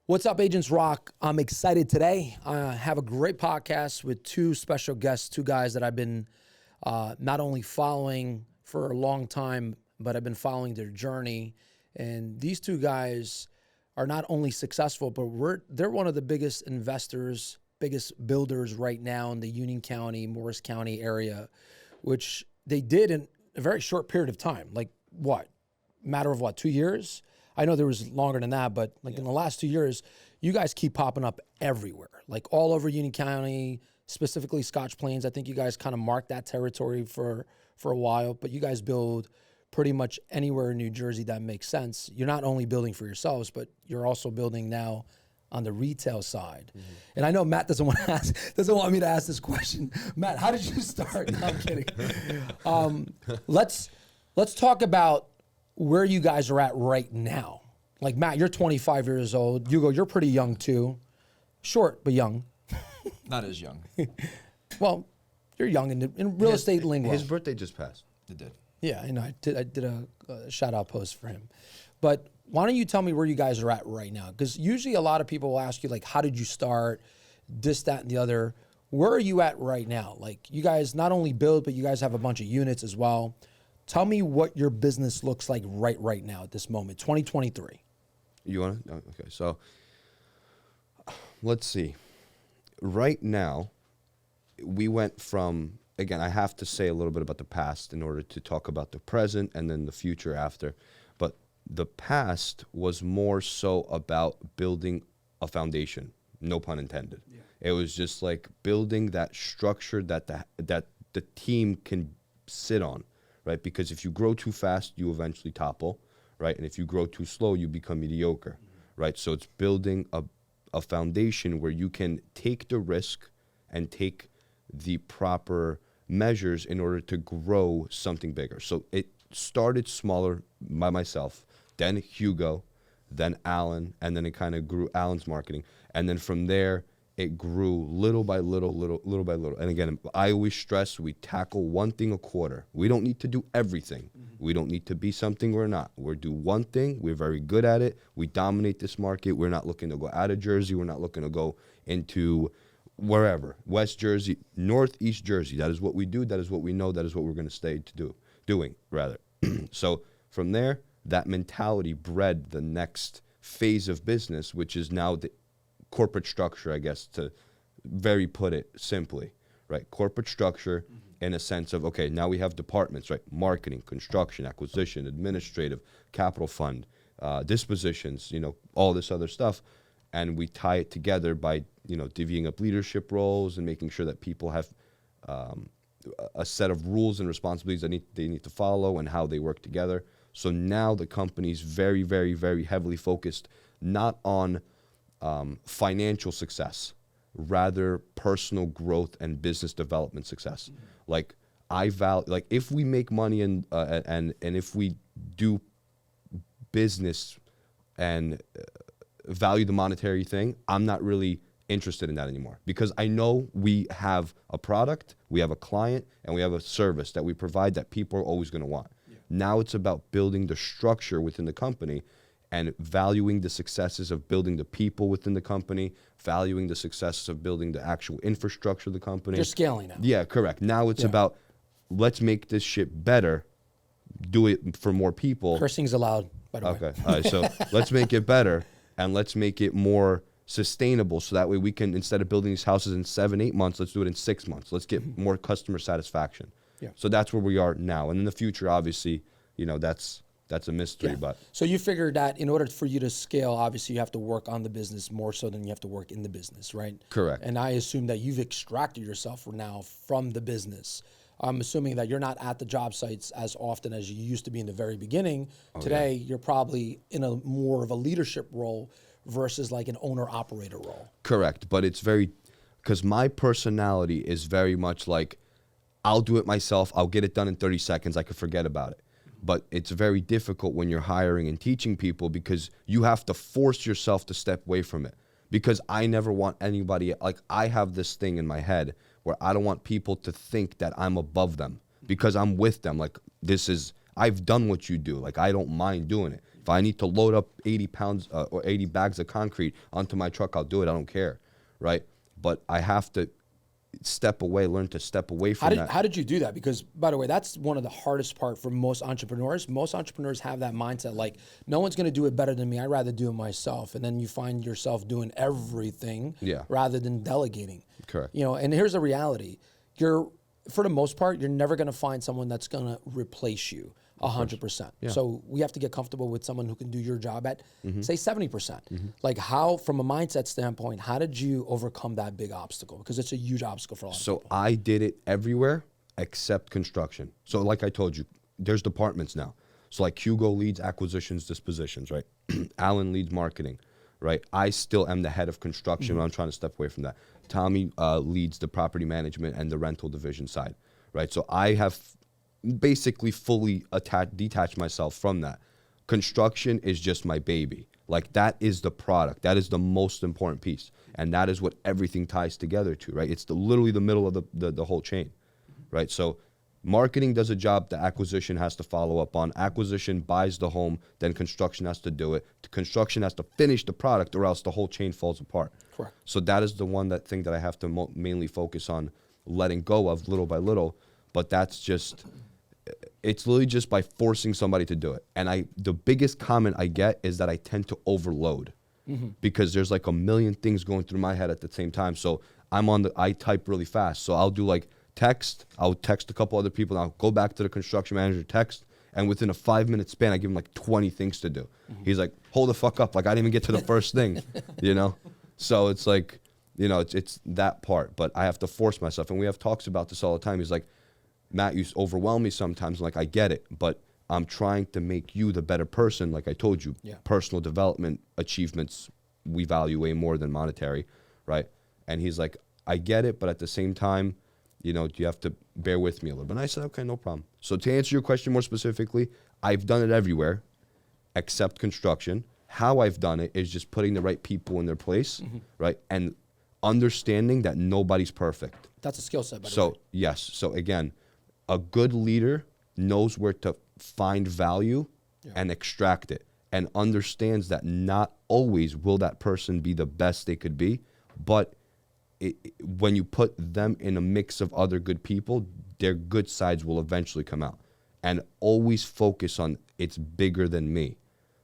What's up, Agents Rock? I'm excited today. I have a great podcast with two special guests, two guys that I've been not only following for a long time, but I've been following their journey. And these two guys are not only successful, but they're one of the biggest investors, biggest builders right now in the Union County, Morris County area, which they did in a very short period of time. Like what? Matter of what, 2 years? I know there was longer than that, but like in the last 2 years, you guys keep popping up everywhere, like all over Union County, specifically Scotch Plains. I think you guys kind of marked that territory for a while, but you guys build pretty much anywhere in New Jersey that makes sense. You're not only building for yourselves, but you're also building now on the retail side. Mm-hmm. And I know Matt doesn't want me to ask this question. Matt, how did you start? No, I'm kidding. Let's talk about where you guys are at right now. Like Matt, you're 25 years old. Hugo, you're pretty young too. Short, but young. Not as young. Well, you're young in real estate lingo. His birthday just passed. It did. Yeah, I know. I did a shout out post for him. But why don't you tell me where you guys are at right now? Because usually a lot of people will ask you, like, how did you start? This, that, and the other. Where are you at right now? Like, you guys not only build, but you guys have a bunch of units as well. Tell me what your business looks like right now at this moment, 2023. You want to? Okay, so let's see. Right now, we went from, again, I have to say a little bit about the past in order to talk about the present and then the future after. But the past was more so about building a foundation, no pun intended. Yeah. It was just like building that structure that the team can sit on. Right, because if you grow too fast, you eventually topple, right? And if you grow too slow, you become mediocre, right? So it's building a foundation where you can take the risk and take the proper measures in order to grow something bigger. So it started smaller by myself, then Hugo, then Alan, and then it kind of grew Alan's marketing. And then from there, it grew little by little by little. And again, I always stress we tackle one thing a quarter. We don't need to do everything. Mm-hmm. We don't need to be something we're not. We're do one thing. We're very good at it. We dominate this market. We're not looking to go out of Jersey. We're not looking to go into wherever. West Jersey, Northeast Jersey. That is what we do. That is what we know. That is what we're going to stay to doing. So from there, that mentality bred the next phase of business, which is now the corporate structure, I guess, to very put it simply, right? Corporate structure in a sense of, okay, now we have departments, right? Marketing, construction, acquisition, administrative, capital fund, dispositions, all this other stuff. And we tie it together by, divvying up leadership roles and making sure that people have a set of rules and responsibilities that they need to follow and how they work together. So now the company's very, very, very heavily focused not on financial success, rather personal growth and business development success. Mm-hmm. Like if we make money and if we do business and value the monetary thing, I'm not really interested in that anymore, because I know we have a product, we have a client, and we have a service that we provide that people are always going to want. Yeah. Now it's about building the structure within the company and valuing the successes of building the people within the company, valuing the successes of building the actual infrastructure of the company. You're scaling now. Yeah, correct. Now it's about, let's make this shit better, do it for more people. Cursing's allowed, by the way. Okay, all right, so let's make it better, and let's make it more sustainable, so that way we can, instead of building these houses in 7-8 months, let's do it in 6 months. Let's get more customer satisfaction. Yeah. So that's where we are now. And in the future, obviously, that's a mystery. Yeah. But so you figured that in order for you to scale, obviously you have to work on the business more so than you have to work in the business, right? Correct. And I assume that you've extracted yourself now from the business. I'm assuming that you're not at the job sites as often as you used to be in the very beginning. Today, you're probably in a more of a leadership role versus like an owner-operator role. Correct. But it's because my personality is very much like, I'll do it myself. I'll get it done in 30 seconds. I could forget about it. But it's very difficult when you're hiring and teaching people, because you have to force yourself to step away from it. Because I never want anybody, like I have this thing in my head where I don't want people to think that I'm above them because I'm with them. Like I've done what you do. Like I don't mind doing it. If I need to load up 80 pounds or 80 bags of concrete onto my truck, I'll do it. I don't care, right? But I have to learn to step away from that. How did you do that? Because, by the way, that's one of the hardest part for most entrepreneurs. Most entrepreneurs have that mindset, like, no one's going to do it better than me. I'd rather do it myself. And then you find yourself doing everything rather than delegating. Correct. And here's the reality. For the most part, you're never going to find someone that's going to replace you 100%. So we have to get comfortable with someone who can do your job at, say, 70%. Like, how, from a mindset standpoint, how did you overcome that big obstacle? Because it's a huge obstacle for a lot of people. So I did it everywhere except construction. So like I told you, there's departments now. So like Hugo leads acquisitions, dispositions, right? Alan leads marketing, right? I still am the head of construction, but I'm trying to step away from that. Tommy leads the property management and the rental division side, right? So I have basically fully detached myself from that. Construction is just my baby. Like, that is the product. That is the most important piece. And that is what everything ties together to, right? It's literally the middle of the whole chain, right? So marketing does a job the acquisition has to follow up on. Acquisition buys the home, then construction has to do it. Construction has to finish the product, or else the whole chain falls apart. Correct. So that is the one thing that I have to mainly focus on letting go of little by little. But that's just, it's literally just by forcing somebody to do it. And the biggest comment I get is that I tend to overload because there's like a million things going through my head at the same time. So I type really fast. So I'll do like I'll text a couple other people, and I'll go back to the construction manager, text, and within a 5-minute span, I give him like 20 things to do. He's like, hold the fuck up. Like, I didn't even get to the first thing, So it's like, it's that part, but I have to force myself. And we have talks about this all the time. He's like, Matt, you overwhelm me sometimes. I'm like, I get it, but I'm trying to make you the better person. Like I told you, personal development achievements, we value way more than monetary, right? And he's like, I get it, but at the same time, you have to bear with me a little bit. And I said, okay, no problem. So to answer your question more specifically, I've done it everywhere except construction. How I've done it is just putting the right people in their place, right? And understanding that nobody's perfect. That's a skill set, by the way. So, yes. So, again, a good leader knows where to find value and extract it, and understands that not always will that person be the best they could be, but when you put them in a mix of other good people, their good sides will eventually come out. And always focus on it's bigger than me.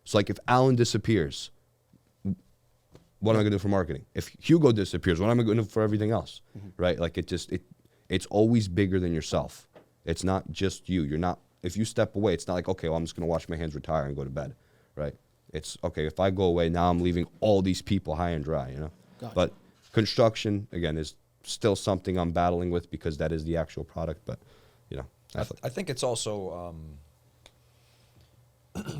So like if Alan disappears, what am I going to do for marketing? If Hugo disappears, what am I going to do for everything else? Right? Like it's always bigger than yourself. It's not just you. If you step away, it's not like, okay, well, I'm just going to wash my hands, retire, and go to bed. Right? It's, okay, if I go away, now I'm leaving all these people high and dry, Gotcha. But construction, again, is still something I'm battling with because that is the actual product. But, I think it's also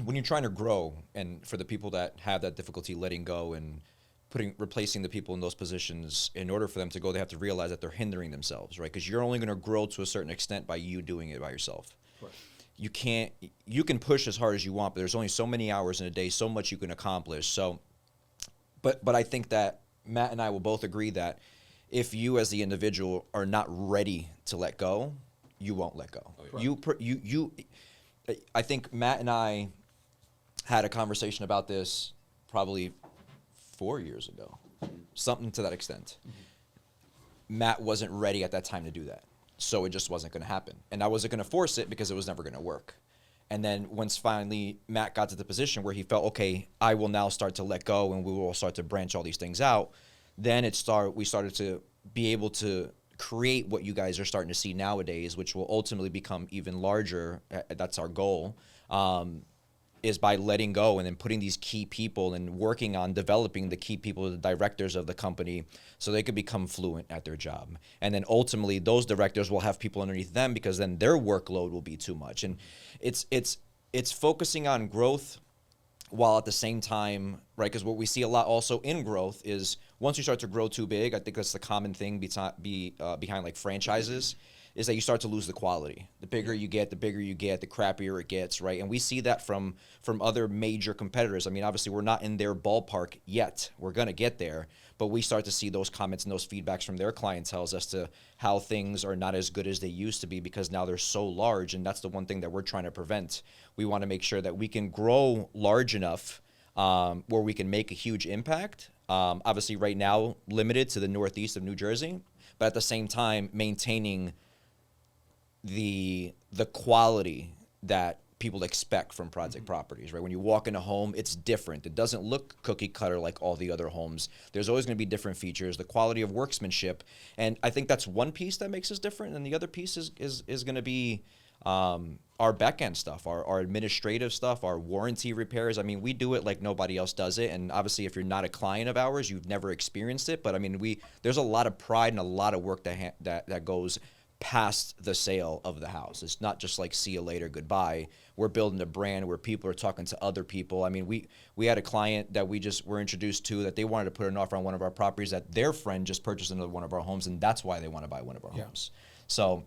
when you're trying to grow, and for the people that have that difficulty letting go and replacing the people in those positions, in order for them to go, they have to realize that they're hindering themselves, right? Because you're only going to grow to a certain extent by you doing it by yourself. Right. You can push as hard as you want, but there's only so many hours in a day, so much you can accomplish. So, but I think that Matt and I will both agree that if you as the individual are not ready to let go, you won't let go. Right. I think Matt and I had a conversation about this probably 4 years ago, something to that extent. Matt wasn't ready at that time to do that, so it just wasn't going to happen. And I wasn't going to force it because it was never going to work. And then once finally Matt got to the position where he felt, okay, I will now start to let go and we will start to branch all these things out, then we started to be able to create what you guys are starting to see nowadays, which will ultimately become even larger. That's our goal, is by letting go and then putting these key people and working on developing the key people, the directors of the company, so they could become fluent at their job. And then ultimately those directors will have people underneath them, because then their workload will be too much. And it's focusing on growth while at the same time, right? Because what we see a lot also in growth is once you start to grow too big, I think that's the common thing behind like franchises. is that you start to lose the quality. The bigger you get, the crappier it gets, right? And we see that from other major competitors. I mean, obviously, we're not in their ballpark yet. We're going to get there. But we start to see those comments and those feedbacks from their clientele as to how things are not as good as they used to be because now they're so large. And that's the one thing that we're trying to prevent. We want to make sure that we can grow large enough where we can make a huge impact. Obviously, right now, limited to the northeast of New Jersey, but at the same time, maintaining the quality that people expect from Prawdzik Properties, right? When you walk in a home, it's different. It doesn't look cookie cutter like all the other homes. There's always going to be different features, the quality of workmanship, and I think that's one piece that makes us different. And the other piece is going to be our back end stuff, our administrative stuff, our warranty repairs. I mean, we do it like nobody else does it. And obviously, if you're not a client of ours, you've never experienced it. But I mean, there's a lot of pride and a lot of work that goes past the sale of the house. It's not just like see you later, goodbye. We're building a brand where people are talking to other people. I mean, we had a client that we just were introduced to that they wanted to put an offer on one of our properties that their friend just purchased another one of our homes, and that's why they want to buy one of our homes. So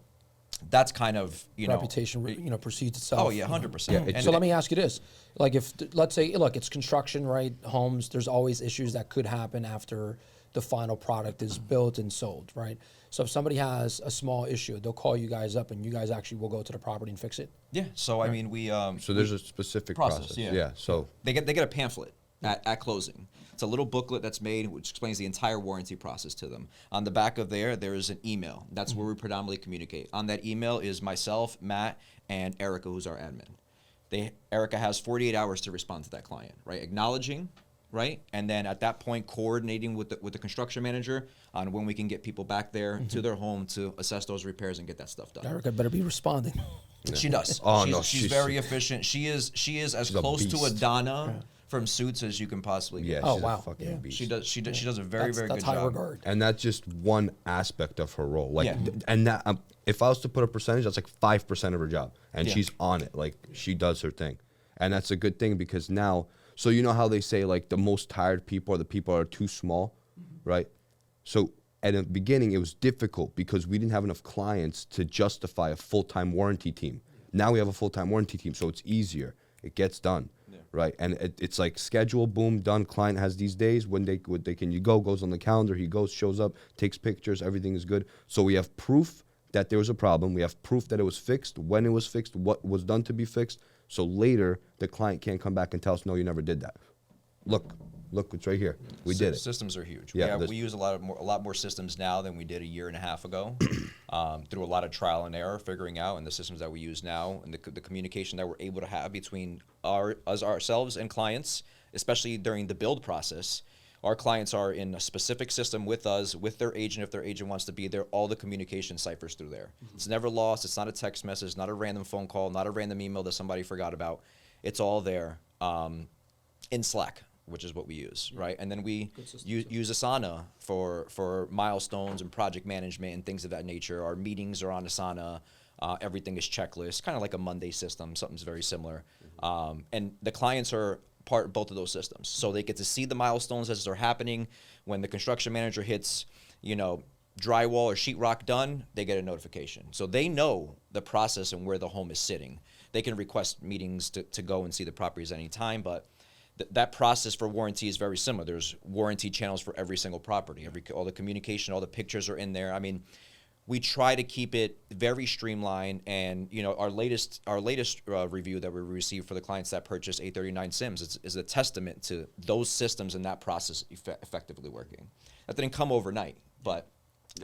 that's kind of, reputation, precedes itself. Oh yeah, 100%. Yeah, so let me ask you this: like, if let's say, look, it's construction, right? Homes. There's always issues that could happen after the final product is built and sold, right? So if somebody has a small issue, they'll call you guys up, and you guys actually will go to the property and fix it. Yeah. So I mean, we so there's a specific process. Yeah. So they get a pamphlet at closing. It's a little booklet that's made which explains the entire warranty process to them. On the back of there is an email. That's where we predominantly communicate. On that email is myself, Matt, and Erica, who's our admin. Erica has 48 hours to respond to that client, right? Acknowledging, right? And then at that point, coordinating with the construction manager on when we can get people back there to their home to assess those repairs and get that stuff done. Erica better be responding. Yeah. She does. Oh, she's very efficient. She is as close to a Donna from Suits as you can possibly get. Yeah. Oh, she's wow. a fucking Yeah. beast. She does a very good That's high job. regard. And that's just one aspect of her role. Like, Yeah. and that if I was to put a percentage, that's like 5% of her job, and Yeah. she's on it. Like, she does her thing, and that's a good thing because now, so you know how they say like the most tired people are the people that are too small, right? So at the beginning, it was difficult because we didn't have enough clients to justify a full-time warranty team. Now we have a full-time warranty team, so it's easier. It gets done. Right, and it's like schedule, boom, done. Client has these days when they can you goes on the calendar. He goes, shows up, takes pictures. Everything is good. So we have proof that there was a problem. We have proof that it was fixed, when it was fixed, what was done to be fixed. So later the client can't come back and tell us, no, you never did that. Look, it's right here. We did it. Systems are huge. Yeah, we use a lot more systems now than we did a year and a half ago. Through a lot of trial and error, figuring out, and the systems that we use now, and the communication that we're able to have between ourselves and clients, especially during the build process. Our clients are in a specific system with us, with their agent. If their agent wants to be there, all the communication ciphers through there. It's never lost. It's not a text message, not a random phone call, not a random email that somebody forgot about. It's all there in Slack, which is what we use, right? And then we use Asana for milestones and project management and things of that nature. Our meetings are on Asana. Everything is checklist, kind of like a Monday system. Something's very similar. And the clients are part of both of those systems. So they get to see the milestones as they're happening. When the construction manager hits, drywall or sheetrock done, they get a notification. So they know the process and where the home is sitting. They can request meetings to go and see the properties at any time, but that process for warranty is very similar. There's warranty channels for every single property. All the communication, all the pictures are in there. I mean, we try to keep it very streamlined. And our latest review that we received for the clients that purchased 839 Sims is a testament to those systems and that process effectively working. That didn't come overnight, but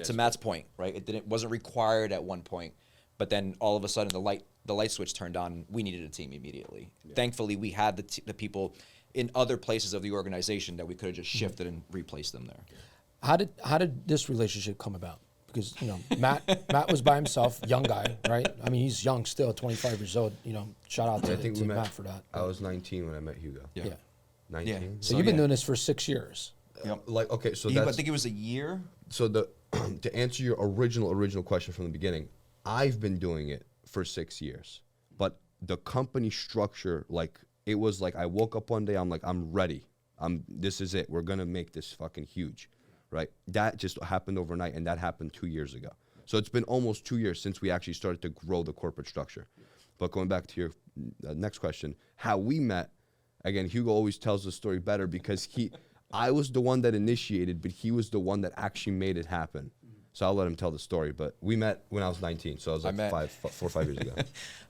to Matt's point, right? It wasn't required at one point, but then all of a sudden the light switch turned on. We needed a team immediately. Yeah. Thankfully, we had the people in other places of the organization that we could have just shifted and replaced them there. How did this relationship come about? Because Matt was by himself, young guy, right? I mean, he's young still, 25 years old. Shout out to Matt for that. I was 19 when I met Hugo. Yeah. 19. Yeah. So you've been doing this for 6 years. Yep. Okay, so I think it was a year. So to answer your original question from the beginning, I've been doing it for 6 years, but the company structure, it was like I woke up one day, I'm like, I'm ready. This is it. We're gonna make this fucking huge, right? That just happened overnight, and that happened 2 years ago. So it's been almost 2 years since we actually started to grow the corporate structure. But going back to your next question, how we met, again, Hugo always tells the story better because I was the one that initiated, but he was the one that actually made it happen. So I'll let him tell the story. But we met when I was 19, so I was like 4 or 5 years ago.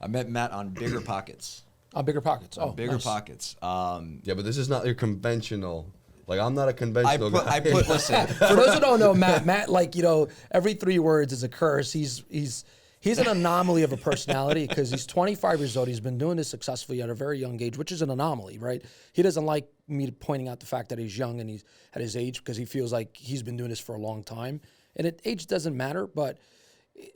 I met Matt on Bigger Pockets. On Bigger Pockets. Oh, Bigger nice. Pockets. Yeah, but this is not your conventional. Like, I'm not a conventional guy. Listen. For those who don't know, Matt, like, you know, every 3 words is a curse. He's an anomaly of a personality because he's 25 years old. He's been doing this successfully at a very young age, which is an anomaly, right? He doesn't like me pointing out the fact that he's young and he's at his age because he feels like he's been doing this for a long time. And age doesn't matter, but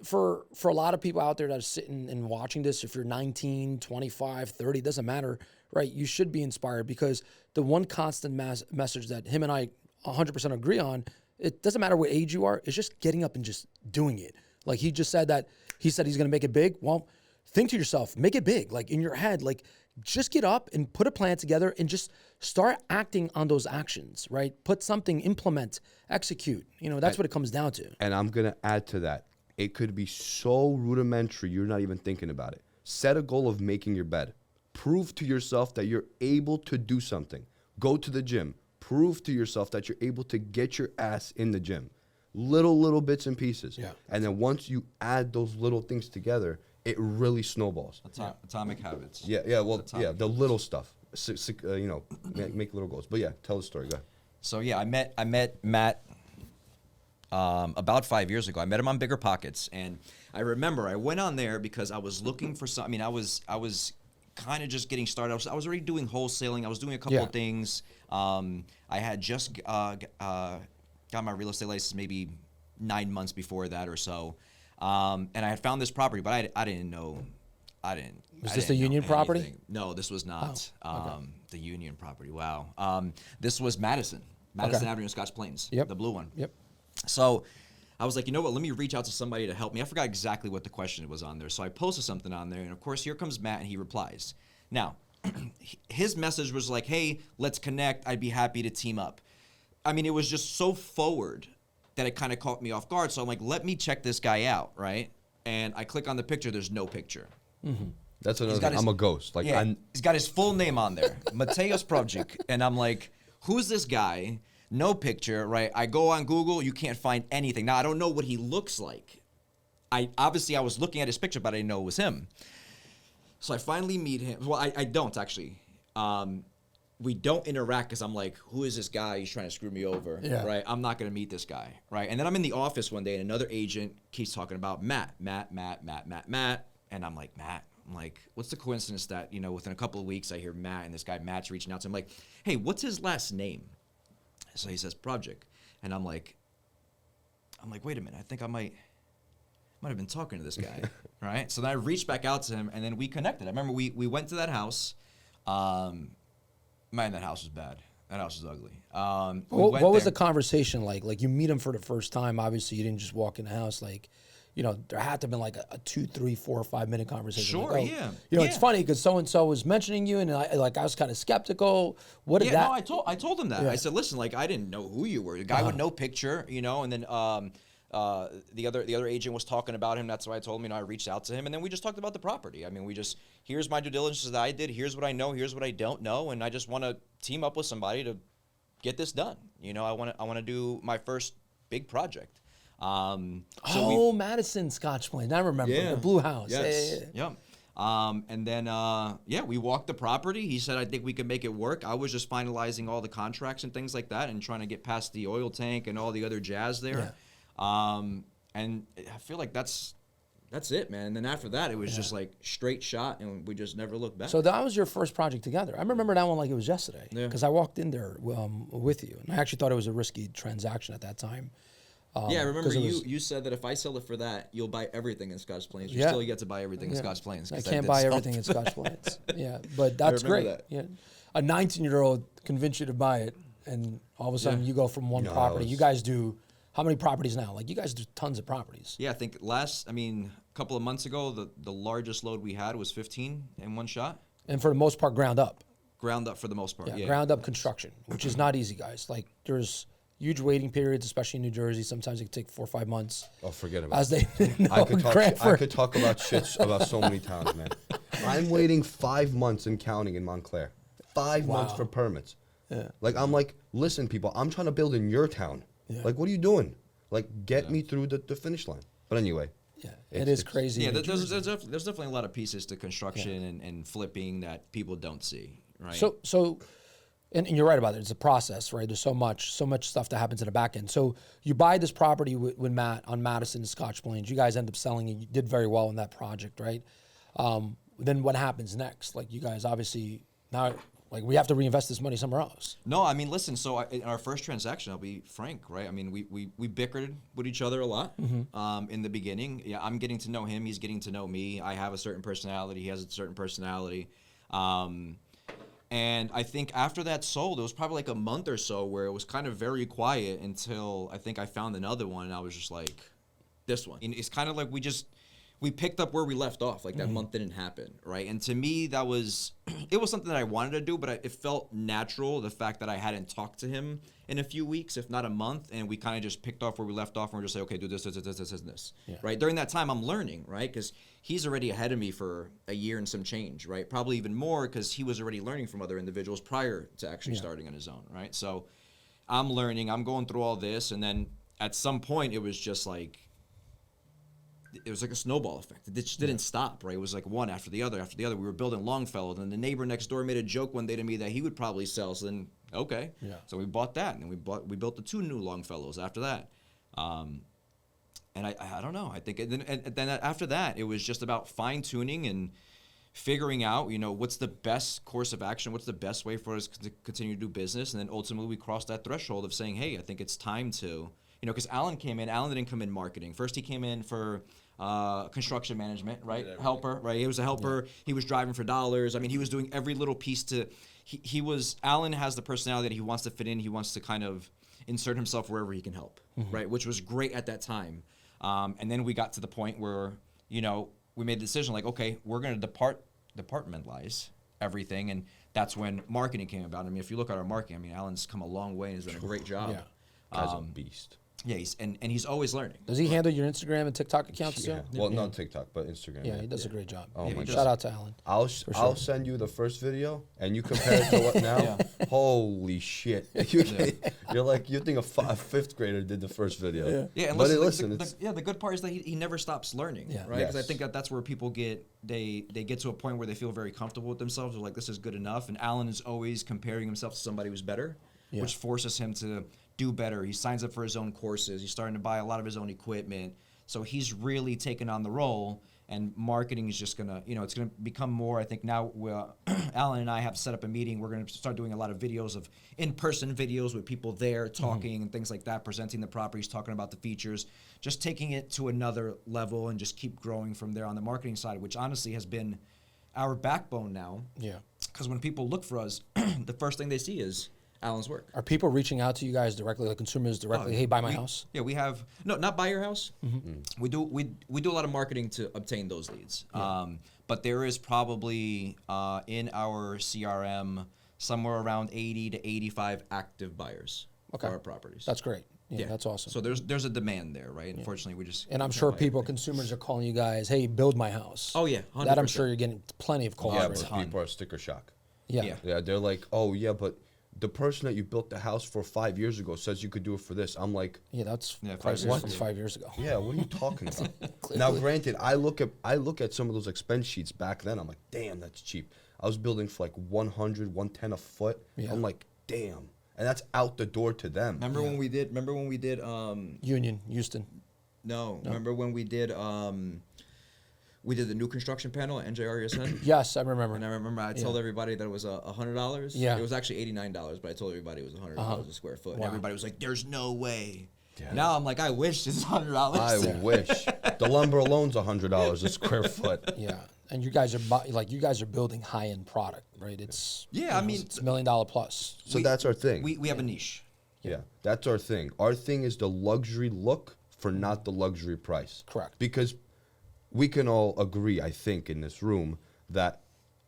for a lot of people out there that are sitting and watching this, if you're 19, 25, 30, it doesn't matter, right? You should be inspired because the one constant message that him and I 100% agree on, it doesn't matter what age you are, it's just getting up and just doing it. Like he just said that, he said he's going to make it big. Well, think to yourself, make it big, like in your head, like just get up and put a plan together and just start acting on those actions, right? Put something, implement, execute. You know, that's what it comes down to. And I'm going to add to that. It could be so rudimentary, you're not even thinking about it. Set a goal of making your bed. Prove to yourself that you're able to do something. Go to the gym. Prove to yourself that you're able to get your ass in the gym. Little bits and pieces. Yeah. And then once you add those little things together, it really snowballs. Atomic Habits. Yeah, well, the little stuff. Make little goals. But yeah, tell the story. Go ahead. So yeah, I met Matt about 5 years ago. I met him on Bigger Pockets, and I remember I went on there because I was looking for some. I mean, I was kind of just getting started. I was already doing wholesaling. I was doing a couple of things. I had just got my real estate license maybe 9 months before that or so, and I had found this property, but I didn't know. Was this the Union property? Anything. No, this was not okay. the Union property. Wow. This was Madison Avenue in Scotch Plains. Yep. The blue one. Yep. So I was like, you know what? Let me reach out to somebody to help me. I forgot exactly what the question was on there. So I posted something on there, and of course, here comes Matt, and he replies. Now, his message was like, hey, let's connect. I'd be happy to team up. I mean, it was just so forward that it kind of caught me off guard. So I'm like, let me check this guy out, right? And I click on the picture. There's no picture. Mm-hmm. That's another thing. I'm a ghost. Like, yeah, he's got his full name on there, Mateusz Prawdzik. And I'm like, who's this guy? No picture, right? I go on Google. You can't find anything. Now, I don't know what he looks like. I was looking at his picture, but I didn't know it was him. So I finally meet him. Well, I don't actually. We don't interact because I'm like, who is this guy? He's trying to screw me over, right? I'm not going to meet this guy, right? And then I'm in the office one day, and another agent keeps talking about Matt. And I'm like, Matt? I'm like, what's the coincidence that, you know, within a couple of weeks, I hear Matt, and this guy Matt's reaching out to him. I'm like, hey, what's his last name? So he says Prawdzik. And I'm like, wait a minute. I think I might have been talking to this guy, right? So then I reached back out to him, and then we connected. I remember we went to that house. Man, that house was bad. That house was ugly. What was the conversation like? Like, you meet him for the first time. Obviously, you didn't just walk in the house. Like, you know, there had to have been like a 2, 3, 4, or 5 minute conversation. Sure, like, yeah. You know, it's funny because so and so was mentioning you, and I was kind of skeptical. What did that? No, I told him that. Yeah. I said, listen, like, I didn't know who you were. The guy with no picture, you know, and then the other agent was talking about him. That's why I told him, you know, I reached out to him, and then we just talked about the property. I mean, here's my due diligence that I did. Here's what I know. Here's what I don't know, and I just want to team up with somebody to get this done. You know, I want to do my first big project. Madison Scotch Plains. I remember the blue house. Yes. Yeah. And then we walked the property. He said, I think we could make it work. I was just finalizing all the contracts and things like that and trying to get past the oil tank and all the other jazz there. Yeah. And I feel like that's it, man. And then after that, it was just like straight shot, and we just never looked back. So that was your first project together. I remember that one like it was yesterday because I walked in there with you, and I actually thought it was a risky transaction at that time. I remember you said that if I sell it for that, you'll buy everything in Scotch Plains. You still get to buy everything in Scotch Plains. I can't buy everything in Scotch Plains. Yeah, but that's great. That. Yeah, a 19-year-old convinced you to buy it, and all of a sudden you go from one property. You guys do how many properties now? Like, you guys do tons of properties. Yeah, I think a couple of months ago, the largest load we had was 15 in one shot. And for the most part, ground up. Ground up for the most part. Yeah, ground up construction, which is not easy, guys. Like, there's huge waiting periods, especially in New Jersey. Sometimes it can take 4 or 5 months. Oh, forget about As it. they know, I could talk Cranford. about shit about so many towns, man. I'm waiting 5 months and counting in Montclair. 5 months Wow. for permits. Yeah. Like, I'm like, listen, people, I'm trying to build in your town. Yeah. Like, what are you doing? Like, get me through the finish line. But anyway. Yeah, It's- it is it's- crazy. Yeah, in New there's Jersey. definitely a lot of pieces to construction and flipping that people don't see, right? So, and you're right about it. It's a process, right? There's so much stuff that happens in the back end. So you buy this property with Matt on Madison and Scotch Plains. You guys end up selling it. You did very well in that project, right? Then what happens next? Like you guys obviously now, like we have to reinvest this money somewhere else. No, I mean, listen. So in our first transaction, I'll be frank, right? I mean, we bickered with each other a lot in the beginning. Yeah, I'm getting to know him. He's getting to know me. I have a certain personality. He has a certain personality. And I think after that sold, it was probably like a month or so where it was kind of very quiet until I think I found another one, and I was just like, this one. And it's kind of like we picked up where we left off. Like that month didn't happen, right? And to me, that was it was something that I wanted to do, but it felt natural. The fact that I hadn't talked to him in a few weeks, if not a month, and we kind of just picked off where we left off, and we're just like, okay, do this, and this, Yeah. right? During that time, I'm learning, right? Because he's already ahead of me for a year and some change, right? Probably even more because he was already learning from other individuals prior to actually starting on his own, right? So I'm learning, I'm going through all this, and then at some point, it was just like. It was like a snowball effect. It just didn't stop, right? It was like one after the other after the other. We were building Longfellow, and the neighbor next door made a joke one day to me that he would probably sell. So then, okay, so we bought that, and we built the 2 new Longfellows after that. And I don't know. I think and then after that, it was just about fine tuning and figuring out, what's the best course of action, what's the best way for us to continue to do business, and then ultimately we crossed that threshold of saying, hey, I think it's time to, because Alan came in. Alan didn't come in marketing. First, he came in for construction management, right? Helper, right? He was a helper. He was driving for dollars. I mean, he was doing every little piece to. Alan has the personality that he wants to fit in. He wants to kind of insert himself wherever he can help, right? Which was great at that time. And then we got to the point where, we made the decision like, okay, we're going to departmentalize everything. And that's when marketing came about. I mean, if you look at our marketing, I mean, Alan's come a long way and has done a great job. Yeah. Guy's a beast. Yeah, and he's always learning. Does he handle your Instagram and TikTok accounts Yeah. too? Well, not TikTok, but Instagram. Yeah, he does a great job. Oh my Shout God. out to Alan. I'll send you the first video, and you compare it to what now? Holy shit! You think a 5th grader did the first video. Yeah, and but listen, it's the good part is that he never stops learning, Yeah. right? Because I Yes. think that's where people get to a point where they feel very comfortable with themselves. They're like, this is good enough. And Alan is always comparing himself to somebody who's better, which forces him to do better. He signs up for his own courses. He's starting to buy a lot of his own equipment. So he's really taken on the role. And marketing is just gonna, it's gonna become more. I think now, Alan and I have set up a meeting. We're gonna start doing a lot of videos of in-person videos with people there talking and things like that, presenting the properties, talking about the features, just taking it to another level and just keep growing from there on the marketing side, which honestly has been our backbone now. Yeah. Because when people look for us, the first thing they see is Alan's work. Are people reaching out to you guys directly, like consumers directly? Hey, buy my house. Yeah, we have not buy your house. We do a lot of marketing to obtain those leads. But there is probably in our CRM somewhere around 80 to 85 active buyers for our properties. That's great. Yeah, that's awesome. So there's a demand there, right? Unfortunately, we just And I'm sure consumers are calling you guys, hey, build my house. Oh yeah, 100%. That I'm sure you're getting plenty of calls. Yeah, for. but people are sticker shock. Yeah. Yeah, they're like, oh yeah, but the person that you built the house for 5 years ago says you could do it for this. I'm like, Yeah, that's 5 prices years from ago. 5 years ago. yeah, what are you talking about? Now, granted, I look at some of those expense sheets back then. I'm like, damn, that's cheap. I was building for like 100, 110 a foot. Yeah. I'm like, damn, and that's out the door to them. Remember when we did? Union, Houston. No. Remember when we did? We did the new construction panel at NJRESN. Yes, I remember. And I remember I told everybody that it was $100. Yeah. It was actually $89, but I told everybody it was $100 a square foot. And Wow. everybody was like, "There's no way." Now I'm like, I wish it's $100. I wish the lumber alone's $100 a square foot. Yeah, and you guys are building high end product, right? It's Yeah, I mean, it's $1 million plus. So that's our thing. we have a niche. Yeah, that's our thing. Our thing is the luxury look for not the luxury price. Correct. Because we can all agree, I think, in this room that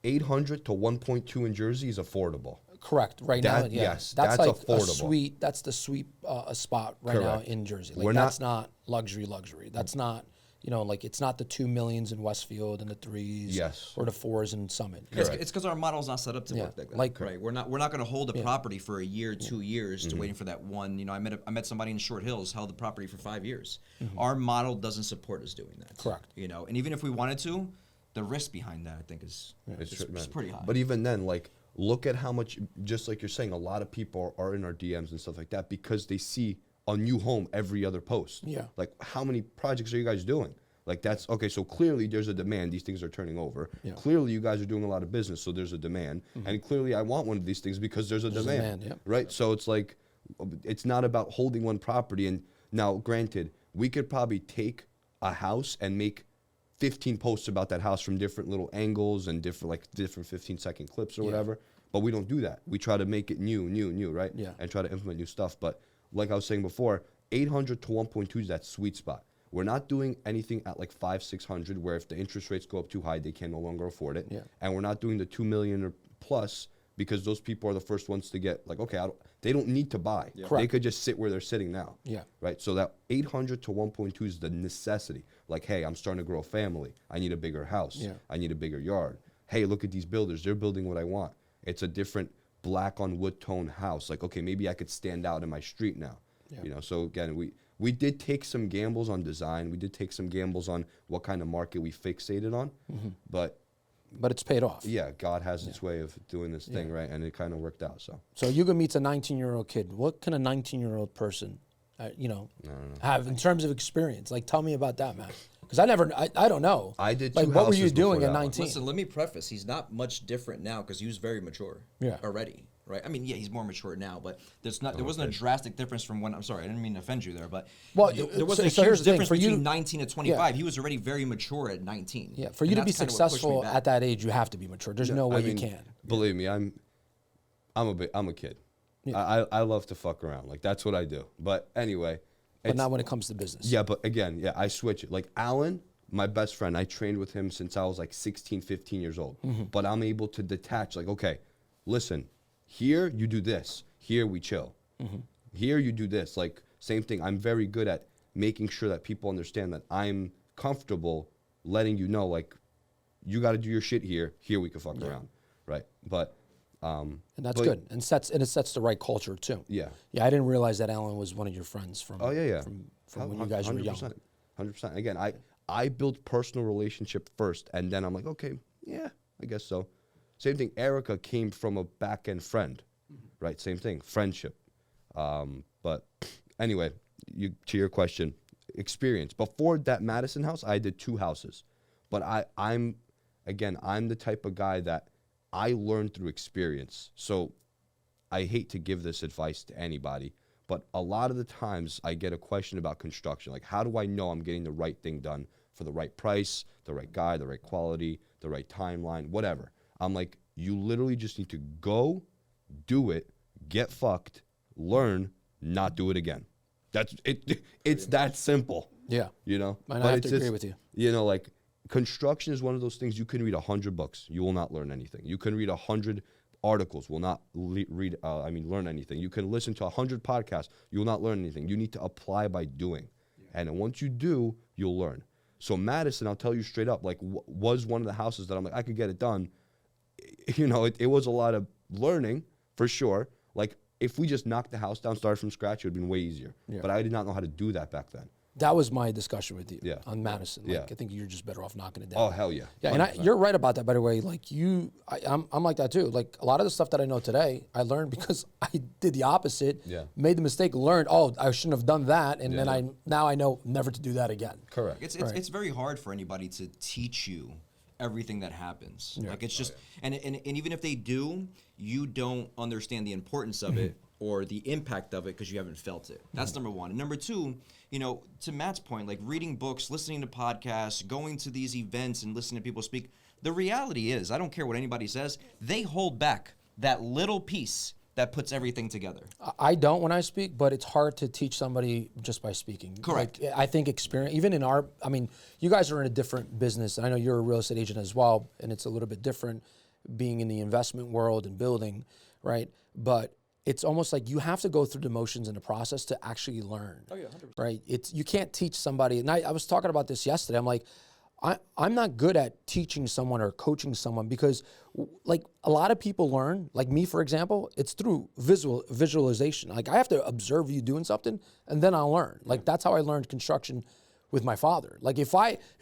800 to 1.2 in Jersey is affordable. Correct. Right now, That- yeah. yes, that's that's like a affordable. suite. That's the sweet spot right now Correct. in Jersey. Like We're that's not luxury. That's not, like it's not the 2 millions in Westfield and the 3s, Yes. or the 4s in Summit. It's because our model's not set up to Yeah, work like that. like- right. We're not going to hold a property for a year, 2 years to waiting for that one. I met somebody in Short Hills, held the property for 5 years. Our model doesn't support us doing that. Correct. And even if we wanted to, the risk behind that I think is It's pretty high. But even then, like, look at how much, just like you're saying, a lot of people are in our DMs and stuff like that because they see a new home every other post. Yeah. Like, how many projects are you guys doing? Like, that's okay. So clearly there's a demand. These things are turning over. Yeah. Clearly you guys are doing a lot of business. So there's a demand. And clearly I want one of these things because there's a demand. yeah. Right. So it's like, it's not about holding one property. And now, granted, we could probably take a house and make 15 posts about that house from different little angles and different 15-second clips or whatever. But we don't do that. We try to make it new, right? Yeah. And try to implement new stuff. But like I was saying before, 800 to 1.2 is that sweet spot. We're not doing anything at like 500-600 where if the interest rates go up too high, they can no longer afford it. Yeah. And we're not doing the 2 million or plus because those people are the first ones to get like, okay, they don't need to buy. They Correct. could just sit where they're sitting now. Yeah. Right. So that 800 to 1.2 is the necessity. Like, hey, I'm starting to grow a family. I need a bigger house. Yeah. I need a bigger yard. Hey, look at these builders. They're building what I want. It's a different black on wood tone house. Like, okay, maybe I could stand out in my street now. Yeah. So again, we did take some gambles on design. We did take some gambles on what kind of market we fixated on. But it's paid off. yeah, God has its way of doing this thing, right? And it kind of worked out. So Hugo meets a 19-year-old kid. What can a 19-year-old person, have in terms of experience? Like, tell me about that, man. Because I don't know. I did Like, two what were you houses doing before at that one. 19? Listen, let me preface. He's not much different now because he was very mature already, right? I mean, yeah, he's more mature now, but there wasn't a drastic difference from when. I'm sorry, I didn't mean to offend you there, but Well, there wasn't so a here's huge the thing, difference for you- between 19 and 25. He was already very mature at 19. Yeah, for you to be successful at that age, you have to be mature. There's no way you can. Believe me, I'm a kid. I love to fuck around. Like, that's what I do. But anyway, But not when it comes to business. yeah. But again, yeah, I switch it. Like Alan, my best friend, I trained with him since I was like 16, 15 years old. But I'm able to detach. Like, okay, listen, here you do this. Here we chill. Here you do this. Like, same thing. I'm very good at making sure that people understand that I'm comfortable letting you know, like, you got to do your shit here. Here we can fuck around, right? But And that's good. And it sets the right culture too. Yeah. Yeah, I didn't realize that Alan was one of your friends from Oh yeah. from when you guys were young. 100%. Again, I built personal relationship first, and then I'm like, okay, yeah, I guess so. Same thing. Erica came from a back end friend, right? Same thing, friendship. But anyway, to your question, experience. Before that Madison house, I did 2 houses, but I'm the type of guy that I learned through experience. So I hate to give this advice to anybody, but a lot of the times I get a question about construction. Like, how do I know I'm getting the right thing done for the right price, the right guy, the right quality, the right timeline, whatever? I'm like, you literally just need to go, do it, get fucked, learn, not do it again. That's it. It's that simple. Yeah. And I have to agree with you. Like, construction is one of those things. You can read 100 books, you will not learn anything. You can read 100 articles, will not learn anything. You can listen to 100 podcasts, you will not learn anything. You need to apply by doing. And then once you do, you'll learn. So Madison, I'll tell you straight up, like, was one of the houses that I'm like, I could get it done. It was a lot of learning for sure. Like, if we just knocked the house down, started from scratch, it would have been way easier. Yeah. But I did not know how to do that back then. That was my discussion with you on Madison. Like, Yeah. I think you're just better off knocking it down. Oh, hell yeah. Yeah, and you're right about that, by the way. Like, I'm like that too. Like, a lot of the stuff that I know today, I learned because I did the opposite. Yeah. Made the mistake, learned, I shouldn't have done that, and then now I know never to do that again. Correct. It's very hard for anybody to teach you everything that happens. Like, it's just and even if they do, you don't understand the importance of it or the impact of it because you haven't felt it. That's number one. And number two, to Matt's point, like reading books, listening to podcasts, going to these events and listening to people speak, the reality is, I don't care what anybody says, they hold back that little piece that puts everything together. I don't when I speak, but it's hard to teach somebody just by speaking. Correct. Like, I think experience, even in you guys are in a different business, and I know you're a real estate agent as well, and it's a little bit different being in the investment world and building, right? But it's almost like you have to go through the motions in the process to actually learn. Oh, yeah, 100%. Right? You can't teach somebody. And I was talking about this yesterday. I'm like, I'm not good at teaching someone or coaching someone because like a lot of people learn, like me, for example, it's through visualization. Like I have to observe you doing something and then I'll learn. Like that's how I learned construction with my father. Like if